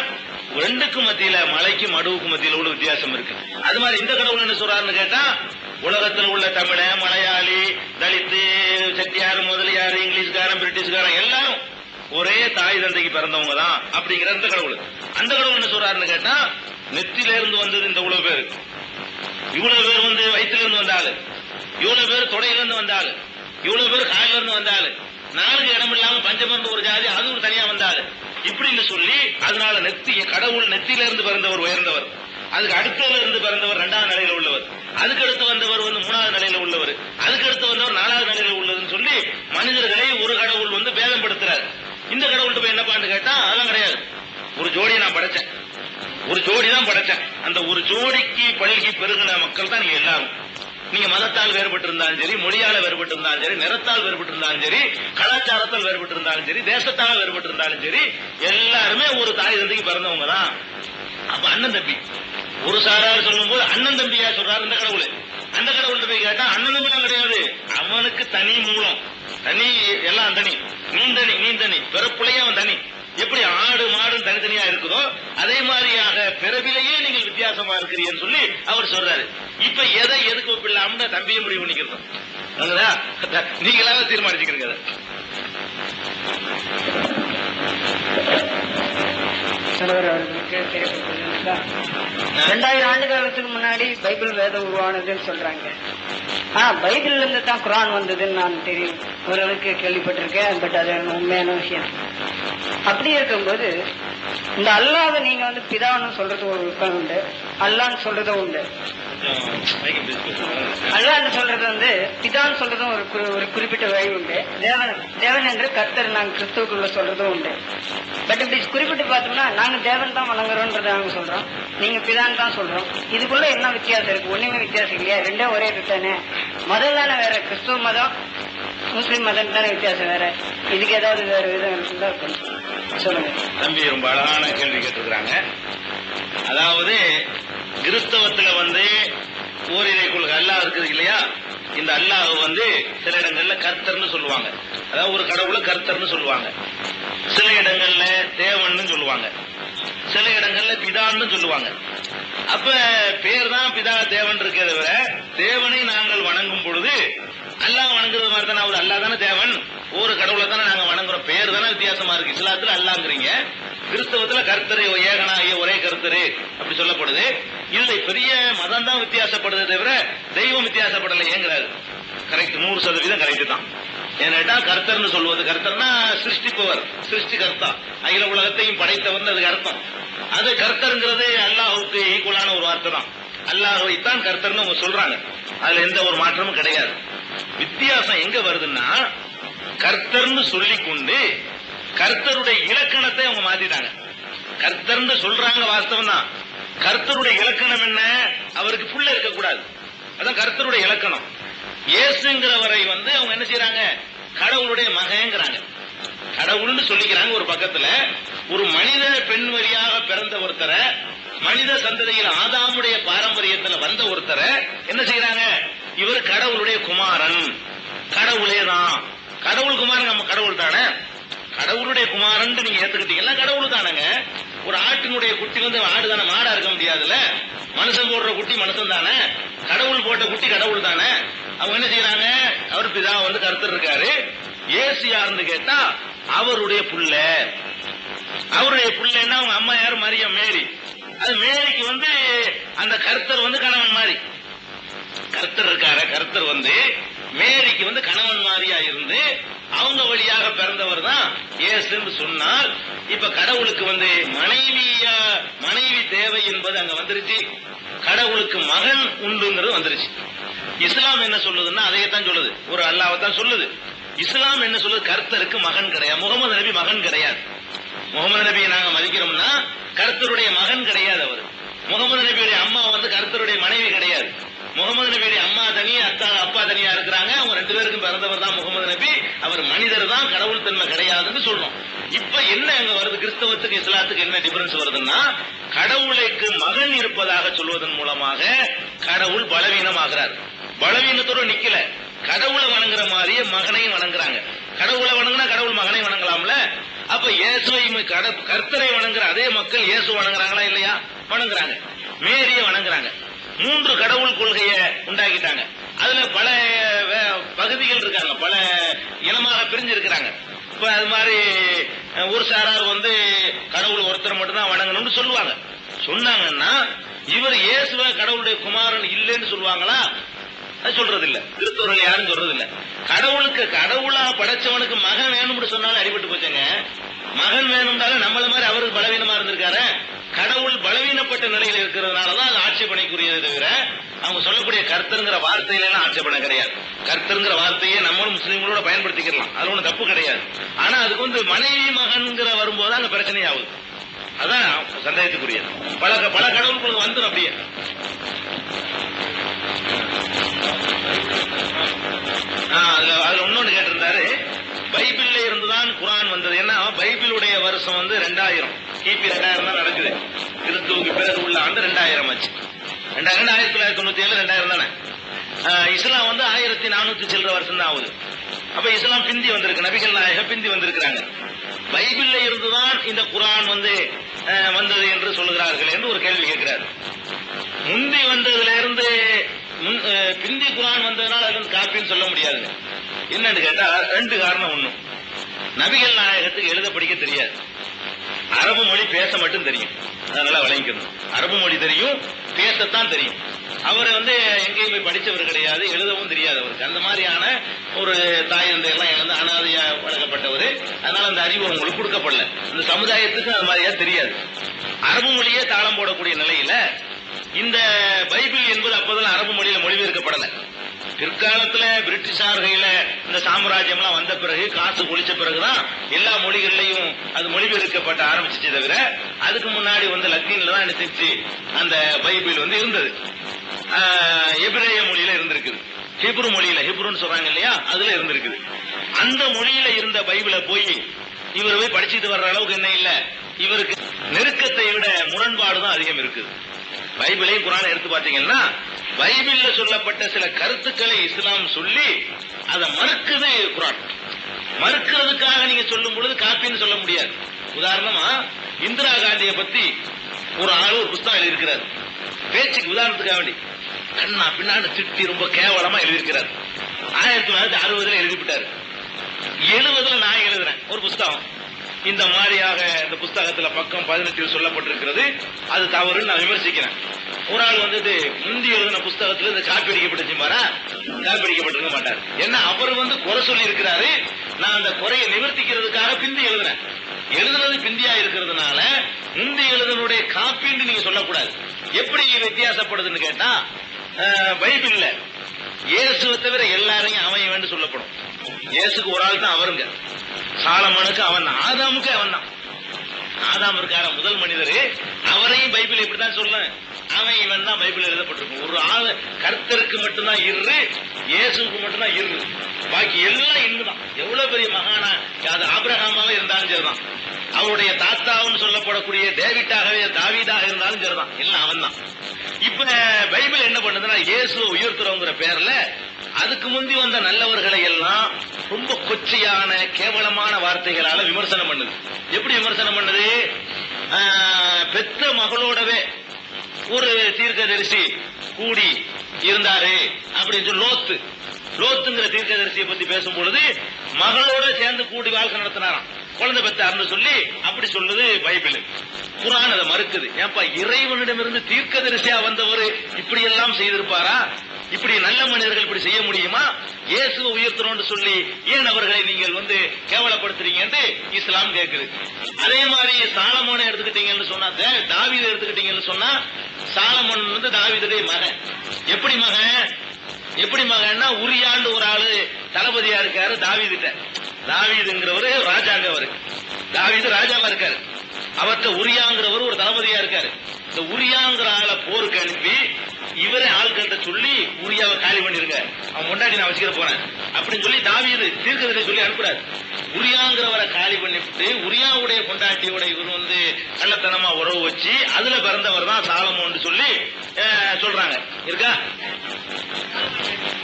ரெண்டுக்கும் மத்தியில, மலைக்கும் மடுவுக்கும் மத்தியில உள்ள வித்தியாசம் இருக்கு. அது மாதிரி இந்த கடவுள் என்ன சொல்றாருன்னு கேட்டா, உலகத்தில் உள்ள தமிழ, மலையாளி, தலித்து, செட்டியார், முதலியார், இங்கிலீஷ்காரன், பிரிட்டிஷ்காரன் எல்லாரும் ஒரே தாய் தந்தைக்கு பிறந்தவங்க தான் அப்படிங்கிற அந்த கடவுள். அந்த கடவுள் என்ன சொல்றாருன்னு கேட்டா, நெத்தில இருந்து வந்தது இந்த இவ்வளவு பேர், இவ்வளவு பேர் வயிற்றுல இருந்து வந்தாலும், இவ்வளவு பேர் தொடையில இருந்து வந்தாலும், இவ்வளவு பேர் காலில இருந்து வந்தாலும், நாளுக்கு இடம் இல்லாம பஞ்சமர்ந்த ஒரு ஜாதி, அது ஒரு தனியா வந்தாரு இப்படின்னு சொல்லி, அதனால கடவுள் நெத்தியில இருந்து பிறந்தவர் உயர்ந்தவர், அதுக்கு அடுத்ததுல இருந்து பிறந்தவர் 2வது நிலையில உள்ளவர், அதுக்கு அடுத்து வந்தவர் 3வது நிலையில உள்ளவர், அதுக்கு அடுத்து வந்தவர் 4வது நிலையில உள்ளதுன்னு சொல்லி மனிதர்களை ஒரு கடவுள் பேதப்படுத்துறாரு. இந்த கடவுள்கிட்ட போய் என்னப்பான்னு கேட்டா அதெல்லாம் கிடையாது. ஒரு ஜோடியை நான் படைச்சேன், ஒரு ஜோடி தான் படைச்சேன். அந்த ஒரு ஜோடிக்கு பல்கி பெருகின மக்கள் தான் நீங்க எல்லாரும். நீங்க மதத்தால் வேறுபட்டு இருந்தாலும் சரி, மொழியால வேறுபட்டு இருந்தாலும் சரி, நிறத்தால் வேறுபட்டு இருந்தாலும் சரி, கலாச்சாரத்தால் வேறுபட்டு இருந்தாலும் சரி, தேசத்தால் வேறுபட்டு இருந்தாலும் சரி, எல்லாருமே ஒரு தாய் தந்தைக்கு பிறந்தவங்க தான். அப்ப அண்ணன் தம்பி ஒரு சாரார் சொல்லும் போது அண்ணன் தம்பியா சொல்றாரு இந்த கடவுள். அந்த கடவுள்கிட்ட போய் கேட்டா அண்ணன் தம்பி கிடையாது, அவனுக்கு தனி மூலம், தனி எல்லாம் தனி, நீ தனி பிறப்புலையே அவன் தனி. எப்படி ஆடு மாடு தனித்தனியா இருக்குதோ அதே மாதிரியாக பிறவிலேயே நீங்கள் வித்தியாசமா இருக்கிறீன்னு சொல்லி அவர் சொல்றாரு. இப்ப எதை எதுக்கு ஒப்பிடலாம்னு தம்பியை முடிவு பண்ணிக்கிறோம். நீங்களாக தீர்மானிச்சுக்கிறீங்க. 2000 ஆண்டுகளுக்கு முன்னாடி பைபிள் வேதம் உருவானதுன்னு சொல்றாங்க. பைபிள்ல இருந்து தான் குரான் வந்ததுன்னு நான் தெரியும், ஓரளவுக்கு கேள்விப்பட்டிருக்கேன். பட் அது உண்மையான விஷயம். அப்படி இருக்கும்போது இந்த அல்லாஹ்வை நீங்க பிதான்னு சொல்றது ஒரு விருப்பம் உண்டு, அல்லான்னு சொல்றதும் உண்டு. அல்லாஹ்னு சொல்றது பிதான்னு சொல்றதும் ஒரு குறிப்பிட்ட வழி உண்டு. தேவன் என்று கர்த்தர் நாங்க கிறிஸ்துவுக்குள்ள சொல்றதும் உண்டு. பட் இப்படி குறிப்பிட்டு பார்த்தோம்னா நாங்க தேவன் தான் வணங்குறோம்ன்றத நாங்க சொல்றோம், நீங்க பிதான் தான் சொல்றோம். இதுக்குள்ள என்ன வித்தியாசம் இருக்கு? ஒண்ணுமே வித்தியாசம் இல்லையா? ரெண்டே ஒரே தானே. மதம் தானே வேற, கிறிஸ்துவ மதம் முஸ்லிம் மதம் தானே வித்தியாசம் வேற. இதுக்கு ஏதாவது வேற விதம் இருந்தா சொல்லுங்க. தம்பி ரொம்ப அழகான கேள்வி கேட்டிருக்கிறாங்க. அதாவது கிறிஸ்தவத்துல ஓரிரை கொள்கை அல்லாஹ் இருக்குது இல்லையா, இந்த அல்லாஹ் சில இடங்கள்ல கர்த்தர்னு சொல்லுவாங்க, அதாவது ஒரு கடவுளை கர்த்தர்னு சொல்லுவாங்க. சில இடங்கள்ல தேவன்னு சொல்லுவாங்க, சில இடங்கள்ல பிதான்னு சொல்லுவாங்க. அப்ப பேர் தான் பிதா தேவன் இருக்கே தவிர தேவனை நாங்கள் வணங்கும் பொழுது அல்லாஹ் வணங்குறது மாதிரி தானே. அவர் அல்லாஹ் தானே தேவன், ஒரு கடவுளை தானே நாங்க வணங்குறோம். பேர் தானே வித்தியாசமா இருக்கு. இஸ்லாத்துல அல்லாங்கிறீங்க, கிறிஸ்தவத்துல கர்த்தரு ஏகனாகிய ஒரே கர்த்தரு அப்படி சொல்லப்படுது. இல்லை, பெரிய மதம் தான் வித்தியாசப்படுது தவிர தெய்வம் வித்தியாசப்படலையேங்கிறாரு. கரெக்ட், 100% கரெக்ட் தான். ஏன்னா கர்த்தர்னு சொல்வது, கர்த்தர்னா சிருஷ்டிப்பவர், சிருஷ்டி கர்த்தா, அகில உலகத்தையும் படைத்தவர் அதுக்கு அர்த்தம். அது கர்த்தருங்கிறது அல்லாஹுக்கு ஈக்குவலான ஒரு வார்த்தை தான். அல்லாஹ்வைத்தான் கர்த்தர்னு அவங்க சொல்றாங்க, அதுல எந்த ஒரு மாற்றமும் கிடையாது. வித்தியாசம் எங்க வருதுன்னா, கர்த்தர்னு சொல்லிக்கொண்டு கர்த்தருடைய இலக்கணத்தை அவங்க மாத்திட்டாங்க. கர்த்தர்னு சொல்றாங்க வாஸ்தவம் தான், கர்த்தருடைய இலக்கணம் என்ன? அவருக்கு புள்ள இருக்கக்கூடாது, அதான் கர்த்தருடைய இலக்கணம். இயேசுங்கிறவரை அவங்க என்ன செய்யறாங்க? கடவுளுடைய மகங்கிறாங்க, கடவுள்னு சொல்லிக்கிறாங்க. ஒரு பக்கத்துல ஒரு மனித பெண் வழியாக பிறந்த ஒருத்தரை, மனித சந்ததியில் ஆதாமுடைய பாரம்பரியத்தில் வந்த ஒருத்தரை என்ன செய்யறாங்க? இவர் கடவுளுடைய குமாரன், கடவுளே தான். கடவுள் குமாரன், நம்ம கடவுள் தானே, கடவுளுடைய குமாரன் நீங்க ஏத்துக்கிட்டீங்கன்னா கடவுள் தானங்க. ஒரு ஆட்டினுடைய குட்டி ஆடு தானே, மாடா இருக்க முடியாதுல்ல. மனுஷன் போடுற குட்டி மனுஷன் தானே, கடவுள் போட்ட குட்டி கடவுள் தானே. அவங்க என்ன செய்யறாங்க? அவர் பிதா கர்த்தர் இருக்காரு. இயேசு யாருன்னு கேட்டா அவருடைய புள்ள. அவருடைய புள்ளன்னா அவங்க அம்மா யாரு? மரியம், மேரி. அது மேரிக்கு அந்த கர்த்தர் கணவன் மாதிரி. கர்த்தர் இருக்கார, கர்த்தர் மேரிக்கு கணவன் மாதிரியா இருந்து அவங்க வழியாக பிறந்தவர் தான் இயேசுன்னு சொன்னால், இப்ப கடவுளுக்கு மனைவி தேவை என்பது அங்க வந்துருச்சு, கடவுளுக்கு மகன் உண்டுங்கிறது வந்துருச்சு. இஸ்லாம் என்ன சொல்லுதுன்னா அதையத்தான் சொல்லுது, ஒரு அல்லாஹ்வைத்தான் சொல்லுது. இஸ்லாம் என்ன சொல்லுது? கர்த்தருக்கு மகன் கிடையாது, முகமது நபி மகன் கிடையாது. முகமது நபியை நாங்க மதிக்கிறோம்னா கர்த்தருடைய மகன் கிடையாது. அவர் முகமது நபியுடைய அம்மா கர்த்தருடைய மனைவி கிடையாது. முகமது நபியுடைய அம்மா தனியா, அப்பா தனியா இருக்கிறாங்க. அவங்க 2 பேருக்கும் பிறந்தவர் தான் முகமது நபி. அவர் மனிதர் தான், கடவுள் தன்மை கிடையாதுன்னு சொல்றோம். இப்ப என்ன அங்க வருது? கிறிஸ்தவத்துக்கு இஸ்லாத்துக்கு என்ன டிஃபரன்ஸ் வருதுன்னா, கடவுளுக்கு மகன் இருப்பதாக சொல்வதன் மூலமாக கடவுள் பலவீனமாகிறார். பலவீனத்தோடு நிக்கல, கடவுளை வணங்குற மாதிரியே மகனையும் வணங்குறாங்க. கடவுளை வணங்குனா கடவுள் மகனை வணங்கலாம்ல. அப்ப இயேசுவை கர்த்தரை வணங்குற அதே மக்கள் இயேசு வணங்குறாங்களா இல்லையா? வணங்குறாங்க. மேரிய வணங்குறாங்க. 3 கடவுள் கொள்கையை உண்டாக்கிட்டாங்க. அதுல பல பகுதிகள் இருக்காங்க, பல இனமாக பிரிஞ்சிருக்கிறாங்க. இப்ப அது மாதிரி ஒரு சாரார் கடவுள் ஒருத்தர் மட்டும்தான் வணங்கணும்னு சொன்னாங்கன்னா இவர் இயேசுவ கடவுளுடைய குமாரன் இல்லைன்னு சொல்லுவாங்களா? அது சொல்றது இல்ல. கிறிஸ்தவர்கள் யாரும் சொல்றது இல்ல. கடவுளா படைச்சவனுக்கு மகன் வேணும்னு சொன்னாலும் அடிபட்டு போச்சங்க. மகன் வேணும்னாலும் நம்மள மாதிரி அவருக்கு பலவீனமா இருந்திருக்காரு. கடவுள் பலவீனப்பட்ட நிலையில் இருக்கிறதுனாலதான் அது ஆட்சேபனைக்குரியதை தவிர அவங்க சொல்லக்கூடிய கர்த்தருங்கிற வார்த்தையில எல்லாம் ஆட்சேபனை கிடையாது. கர்த்தருங்கிற வார்த்தையை நம்மளும் முஸ்லீம்களோட பயன்படுத்திக்கலாம், அது ஒண்ணு தப்பு கிடையாது. ஆனா அதுக்கு மனைவி மகன்கிற வரும்போது அங்க பிரச்சனை ஆகுது. அதான் சந்தேகத்துக்குரியது. பல கடவுளுக்கு வந்துடும் அப்படியே. அதுல இன்னொன்னு கேட்டிருந்தாரு, பைபிள்ல இருந்துதான் குரான் வந்தது. ஏன்னா பைபிளுடைய வருஷம் 2000 கிபி 2000 தான் நடக்குது. கிறிஸ்துவுக்கு பிறகு உள்ள ஆண்டு 2000 ஆச்சு. 1997 2000 தானே. இஸ்லாம் 1400 சில்லற வருஷம் தான் ஆகுது. அப்ப இஸ்லாம் பிந்தி வந்திருக்கு, நபிகள் நாயகம் பிந்தி வந்திருக்கிறாங்க. பைபிள்ல இருந்துதான் இந்த குரான் வந்தது என்று சொல்லுகிறார்கள் என்று ஒரு கேள்வி கேட்கிறார். முந்தி வந்ததுல இருந்து பிந்தி குரான் வந்ததுனால அது காப்பின்னு சொல்ல முடியாதுங்க. என்னன்னு கேட்டா 2 காரணம். ஒண்ணு, நபிகள் நாயகத்துக்கு எழுத படிக்க தெரியாது, அரபு மொழி பேச மட்டும் தெரியும். அதனால விளங்கிக்கணும். அரபு மொழி தெரியும், பேசத்தான் தெரியும். அவர் எங்கேயும் போய் படிச்சவர் கிடையாது, எழுதவும் தெரியாது அவருக்கு. அந்த மாதிரியான ஒரு தாய் தந்தை எல்லாம் இழந்து அனாதையா வளர்க்கப்பட்டவர். அதனால அந்த அறிவு உங்களுக்கு கொடுக்கப்படல. இந்த சமுதாயத்துக்கு அது மாதிரியா தெரியாது. அரபு மொழியே தாளம் போடக்கூடிய நிலையில இந்த பைபிள் என்பது அப்போதெல்லாம் அரபு மொழியில மொழிபெயர்க்கப்படல. பிற்காலத்துல பிரிட்டிஷார்கையில இந்த சாம்ராஜ்யம் எல்லாம் வந்த பிறகு, காசு குளிச்ச பிறகுதான் எல்லா மொழிகளிலையும் அது மொழிபெயர்க்கப்பட்ட ஆரம்பிச்சு. தவிர அதுக்கு முன்னாடி லத்தீன்ல தான் நினைச்சு அந்த பைபிள் இருந்தது. எபிரேய மொழியில இருந்திருக்குது, ஹிப்ரு மொழியில, ஹிப்ருன்னு சொல்றாங்க இல்லையா, அதுல இருந்திருக்குது. அந்த மொழியில இருந்த பைபிளை போய் இவர் போய் படிச்சுட்டு வர்ற அளவுக்கு என்ன இல்ல, இவருக்கு நெருக்கத்தை விட முரண்பாடுதான் அதிகம் இருக்குது. பைபிளையும் குரானை எடுத்து பாத்தீங்கன்னா பைபிள்ல சொல்லப்பட்ட சில கருத்துக்களை இஸ்லாம் சொல்லி அதை மறுக்குது குரான். மறுக்கிறதுக்காக நீங்க சொல்லும் பொழுது காப்பின்னு சொல்ல முடியாது. உதாரணமா இந்திரா காந்தியை பத்தி ஒரு ஆளு ஒரு புத்தகம் எழுதியிருக்கிறார். பேச்சுக்கு உதாரணத்துக்காக வேண்டி கண்ணா பின்னாடி திட்டி ரொம்ப கேவலமா எழுதியிருக்கிறார். 1960 எழுதிவிட்டாரு. 70 நான் எழுதுறேன் ஒரு புத்தகம். இந்த மாதிரியாக இந்த புத்தகத்துல பக்கம் 18 சொல்லப்பட்டிருக்கிறது, அது தவறுன்னு நான் விமர்சிக்கிறேன். ஒரு ஆள் முந்தி எழுதின புத்தகத்துல இந்த காப்பி அடிக்கப்பட்டு பாரா, காப்பி அடிக்கப்பட்டிருக்க மாட்டார். ஏன்னா அவர் குறை சொல்லி இருக்கிறாரு. நான் அந்த குறையை நிவர்த்திக்கிறதுக்காக பிந்தி எழுதுறேன். எழுதுறது பிந்தியா இருக்கிறதுனால முந்தி எழுதனுடைய காப்பின்னு நீங்க சொல்லக்கூடாது. எப்படி வித்தியாசப்படுதுன்னு கேட்டா, பைபிள்ல இயேசுவை தவிர எல்லாரையும் அவன் வேண்டு சொல்லப்படும். இயேசுக்கு ஒரு ஆள் தான் அவருங்க. சாலமனுக்கு அவன் தான், ஆதாமுக்கு அவன் தான். ஆதாம் இருக்கார முதல் மனிதரு, அவரையும் பைபிள் இப்படித்தான் சொல்ல, அவன் இவன் தான் பைபிள் எழுதப்பட்டிருக்கும். ஒரு ஆள் கர்த்தருக்கு மட்டும்தான் இரு, இயேசுக்கு மட்டும்தான் இரு, பாக்கி எல்லாம் இன்னுதான். எவ்வளவு பெரிய மகானா அது ஆபிரகாமாவே இருந்தாலும் சரிதான், அவருடைய தாத்தாவும் சொல்லப்படக்கூடிய டேவிட்டாகவே தாவீதாக இருந்தாலும் சரிதான், எல்லாம் அவன் தான். இப்ப பைபிள் என்ன பண்ணுதுன்னா, இயேசுவை உயர்த்துறோங்கிற பேர்ல அதுக்கு முந்தி வந்த நல்லவர்களை எல்லாம் ரொம்ப கொச்சையான கேவலமான வார்த்தைகளால விமர்சனம் பண்ணுது. எப்படி விமர்சனம் பண்ணுது? பெத்த மகளோடவே ஒரு தீர்க்கதரிசி கூடி இருந்தாரு அப்படின்னு சொல்லி லோத்துங்கிற தீர்க்கதரிசியை பத்தி பேசும் பொழுது மகளோட சேர்ந்து கூடி வாழ்க்கை நடத்தினாராம், குழந்தை பெற்றார்னு சொல்லி அப்படி சொல்லுது பைபிள். குர்ஆன் அதை மறுக்குது. ஏன்பா, இறைவனிடமிருந்து தீர்க்கதரிசியா வந்தவர் இப்படி எல்லாம் செய்திருப்பாரா? இப்படி நல்ல மனிதர்கள் இப்படி செய்ய முடியுமா? இயேசுவை உயர்த்தணும்னு சொல்லி ஏன் அவர்களை நீங்கள் கேவலப்படுத்துறீங்க என்று இஸ்லாம் கேட்குது. அதே மாதிரி சாலமோனை எடுத்துக்கிட்டீங்கன்னு சொன்னா, தாவீதை எடுத்துக்கிட்டீங்கன்னு சொன்னா, சாலமோன் தாவீதுடைய மகன். எப்படி மகன்னா, உரியாண்டு ஒரு ஆளு தளபதியா இருக்காரு தாவீதுட்ட. தாவீதுங்கிறவரு ராஜாங்க, அவரு தாவீது ராஜாவா இருக்காரு. அவர்கிட்ட உரியாங்கிறவர் ஒரு தளபதியா இருக்காரு. இந்த உரியாங்கிற ஆளை போருக்கு அனுப்பி இவரே ஆள்கிட்ட சொல்லி உரியாவை காலி பண்ணிருங்க, அவன் முன்னாடி நான் வச்சுக்கிற போறேன் அப்படின்னு சொல்லி தாவீது தீர்க்கதரிசி சொல்லி அனுப்புறாரு. உரியாங்கிறவரை காலி பண்ணிவிட்டு உரியாவுடைய கொண்டாட்டியோட இவர் கள்ளத்தனமா உறவு வச்சு அதுல பிறந்தவர் தான் சாலமோன்னு சொல்லி சொல்றாங்க. இருக்கா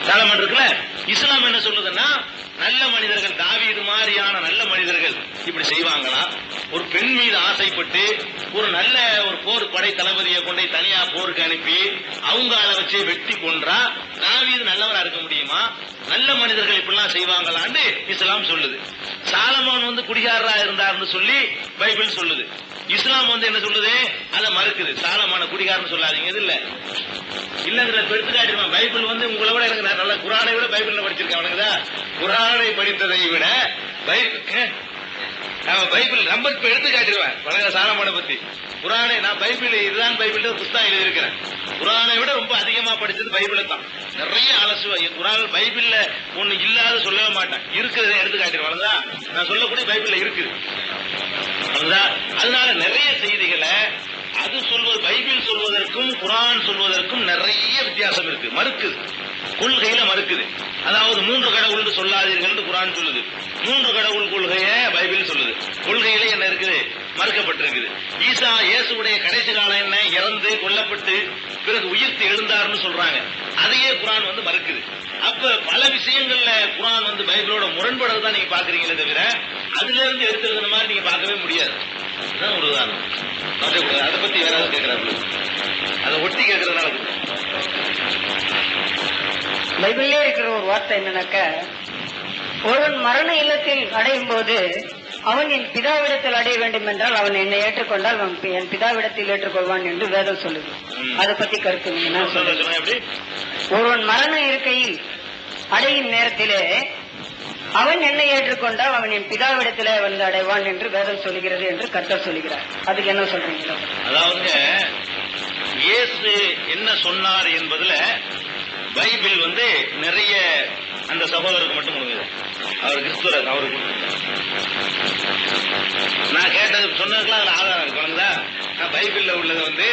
சாலமோன் இருக்குல்ல? இஸ்லாம் என்ன சொல்லுதுன்னா, நல்ல மனிதர்கள் தாவீது மாதிரியான நல்ல மனிதர்கள் இப்படி செய்வாங்களா? ஒரு பெண் மீது ஆசைப்பட்டு ஒரு நல்ல ஒரு போர் படை தளபதியை கொண்டு தனியா போருக்கு அனுப்பி அவங்க அதை வச்சு வெட்டி கொன்றா தாவீது நல்லவரா இருக்க முடியுமா? நல்ல மனிதர்கள் இப்படிலாம் செய்வாங்களான்னு இஸ்லாம் சொல்லுது. சாலமோன் வந்து குடிகாரரா இருந்தார்னு சொல்லி பைபிள் சொல்லுது. இஸ்லாம் வந்து என்ன சொல்லுது? அதை மறுக்குது. சாலமான குடிகாரன்னு சொல்லாதீங்க, இது இல்ல இல்லங்கிற எடுத்துக்காட்டிருவான். பைபிள் வந்து உங்களை விட எனக்கு நல்ல குரானை விட பைபிள்ல படிச்சிருக்கேன். அவனுக்குதான் குரானை படித்ததை விட பைபிள் நம்பர் எடுத்து காட்டிடுவேன். பழக சாலமான பத்தி குரானை நான் பைபிள் இதுதான் பைபிள் புத்தகம் எழுதியிருக்கிறேன். குரானை விட ரொம்ப அதிகமா படிச்சது பைபிளை தான். நிறைய அலசுவேன். குரான் பைபிள்ல ஒண்ணு இல்லாத சொல்லவே மாட்டேன், இருக்கிறத எடுத்து காட்டிடுவேன். நான் சொல்லக்கூடிய பைபிள்ல இருக்குது. அதனால நிறைய செய்திகளை அது சொல்வது பைபிள் சொல்வதற்கும் குரான் சொல்வதற்கும் நிறைய வித்தியாசம் இருக்கு. மறுக்குது, கொள்கையில மறுக்குது. அதாவது 3 கடவுள் சொல்லாதீர்கள் குரான் சொல்லுது, 3 கடவுள் கொள்கையை பைபிள் சொல்லுது. கொள்கையில என்ன இருக்குது? மறுக்கப்பட்டிருக்குது. ஈசா இயேசுடைய கடைசி காலம் என்ன? இறந்து கொல்லப்பட்டு பிறகு உயிர்த்து எழுந்தார்னு சொல்றாங்க. அதையே குரான் வந்து மறுக்குது. அப்ப பல விஷயங்கள்ல குரான் வந்து பைபிளோட முரண்படுறதுதான் நீங்க பாக்குறீங்களே தவிர அதுல இருந்து எடுத்துருந்த மாதிரி நீங்க பார்க்கவே முடியாது. ஒரு உதாரணம் அதை பத்தி யாராவது கேட்கிறாரு, அதை ஒட்டி கேட்கறதுனால பைபிள்லே இருக்கிற ஒரு வார்த்தை என்னன்னாக்க, ஒருவன் மரண இல்லத்தில் அடையும் போது அவன் என் பிதாவிடத்தில் அடைய வேண்டும் என்றால் அவன் என்னை ஏற்றுக்கொண்டால் அவன் என் பிதாவிடத்தில் ஏற்றுக்கொள்வான் என்று வேதம் சொல்லுது. அதை பத்தி கருத்து நீங்க எப்படி? ஒருவன் மரண இருக்கையில் அடையும் நேரத்திலே அவன் என்னை ஏற்றுக்கொண்டால் அவன் என் பிதாவிடத்திலே வந்து அடைவான் என்று வேதம் சொல்லுகிறது என்று கர்த்தர் சொல்லுகிறார். அதுக்கு என்ன சொல்றீங்களா? அதாவது இயேசு என்ன சொன்னார் என்பதுல பைபிள் வந்து நிறைய அந்த சகோதரருக்கு மட்டும் முடியுது. அவர் கிறிஸ்துவர், அவருக்கு நான் கேட்டது சொன்னதுக்கெல்லாம் அதுல ஆதாரம் இருக்கு. நான் பைபிள்ல உள்ளது வந்து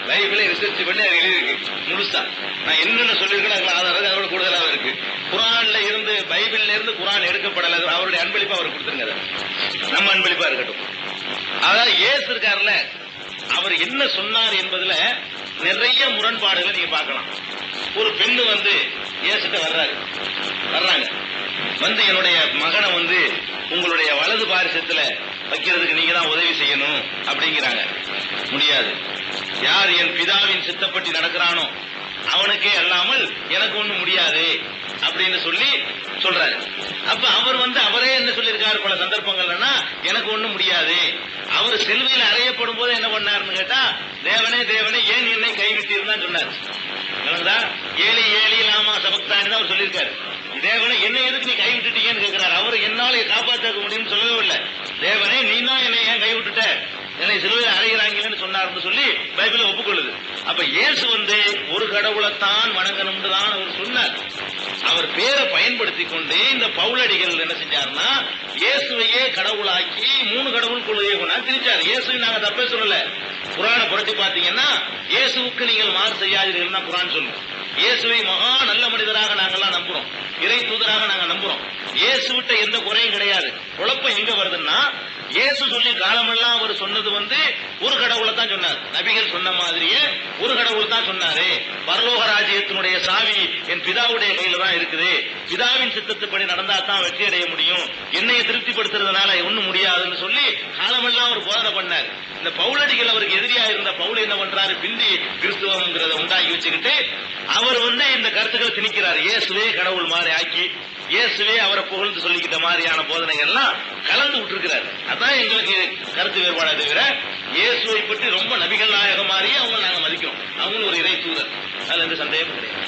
பைபிளை ரிசர்ச் பண்ணி அது எழுதிருக்கு முழுசா. நான் என்னென்ன சொல்லியிருக்கேன் அதுல ஆதாரம் அதோட கூடுதலாக இருக்கு. குரான்ல இருந்து பைபிள்ல இருந்து குரான் எடுக்கப்படல, அவருடைய அன்பளிப்பா அவர் கொடுத்துருங்க. நம்ம அன்பளிப்பா இருக்கட்டும். அதாவது இயேசு இருக்காருல்ல, அவர் என்ன சொன்னார் என்பதுல நிறைய முரண்பாடுகளை நீங்க பார்க்கலாம். ஒரு பெண்ணு வந்து இயேசுட்ட வர்றாங்க வந்து என்னுடைய மகனை வந்து உங்களுடைய வலது பாரிசத்துல வைக்கிறதுக்கு நீங்க தான் உதவி செய்யணும் அப்படிங்கிறாங்க. முடியாது. யார் என் பிதாவின் சித்தப்படி நடக்கிறானோ அவனுக்கே அல்லாமல் எனக்கு ஒண்ணு முடியாது அப்படின்னு சொல்லி சொல்றாரு. அப்ப அவர் வந்து அவரே என்ன சொல்லியிருக்காரு பல சந்தர்ப்பங்கள்னா, எனக்கு ஒண்ணும் முடியாது. அவர் சிலுவையில் அறையப்படும் போது என்ன பண்ணாருன்னு கேட்டா, தேவனே தேவனே ஏன் என்னை கைவிட்டீர்தான் சொன்னார். ஏழி ஏழி லாமா சபக்தானி தான் அவர் சொல்லியிருக்காரு. தேவனே என்னை எதுக்கு நீ கைவிட்டுட்டீங்கன்னு கேட்கிறார். அவர் என்னால காப்பாற்ற முடியும்னு சொல்லவே இல்லை. தேவனே நீ தான் என்னை ஏன் கைவிட்டுட்ட, என்னை சிலுவையில் அறைகிறாங்கன்னு சொன்னார்னு சொல்லி பைபிள் ஒப்புக்கொள்ளுது. அப்ப இயேசு வந்து ஒரு கடவுளைத்தான் வணங்கணும்னு தான் அவர் சொன்னார். அவர் பேரை பயன்படுத்தி கொண்டு இந்த பவுலடிகள் என்ன செஞ்சாருன்னா, இயேசுவையே கடவுளாக்கி 3 கடவுள் கொள்கையை கொண்டாந்து திரிச்சார். இயேசுவை நாங்க தப்பே சொல்லல. குரானை புரட்டி பாத்தீங்கன்னா இயேசுவுக்கு நீங்கள் மாறு செய்யாதீர்கள் தான் குரான் சொல்லும். இயேசுவை மகா நல்ல மனிதராக நாங்கெல்லாம் நம்புறோம், இறை தூதராக நாங்க நம்புறோம். இயேசுவிட்ட எந்த குறையும் கிடையாது. குழப்பம் எங்க வருதுன்னா, இயேசு சொல்லி காலமெல்லாம் அவர் சொன்னது வந்து ஒரு கடவுளை தான் சொன்னார். நபிகள் சொன்ன மாதிரியே ஒரு கடவுள் தான் சொன்னாரு. பரலோக ராஜ்யத்தினுடைய சாவி என் பிதாவுடைய கையில தான் இருக்குது. பிதாவின் சித்தத்துப்படி நடந்தா தான் வெற்றி அடைய முடியும். என்னையை திருப்திப்படுத்துறதுனால ஒண்ணும் முடியாதுன்னு சொல்லி காலமெல்லாம் அவர் போதனை பண்ணார். இந்த பவுலடிகள் அவருக்கு எதிரியா இருந்த பவுல் என்ன பண்றாரு, பிந்தி கிறிஸ்துவங்கிறத உண்டாக்கி வச்சுக்கிட்டு அவர் வந்து இந்த கருத்துக்களை திணிக்கிறார். இயேசுவே கடவுள் மாதிரி ஆக்கி இயேசுவே அவரை புகழ்ந்து சொல்லிக்கிட்ட மாதிரியான போதனைகள் எல்லாம் கலந்து விட்டுருக்கிறார். அதான் எங்களுக்கு கருத்து வேறுபாடை தவிர இயேசுவை பற்றி ரொம்ப நபிகள் நாயகம் மாதிரியே அவங்க நாங்க மதிக்கிறோம். அவங்களும் ஒரு இறை தூதர், அதுல எந்த சந்தேகமும் கிடையாது.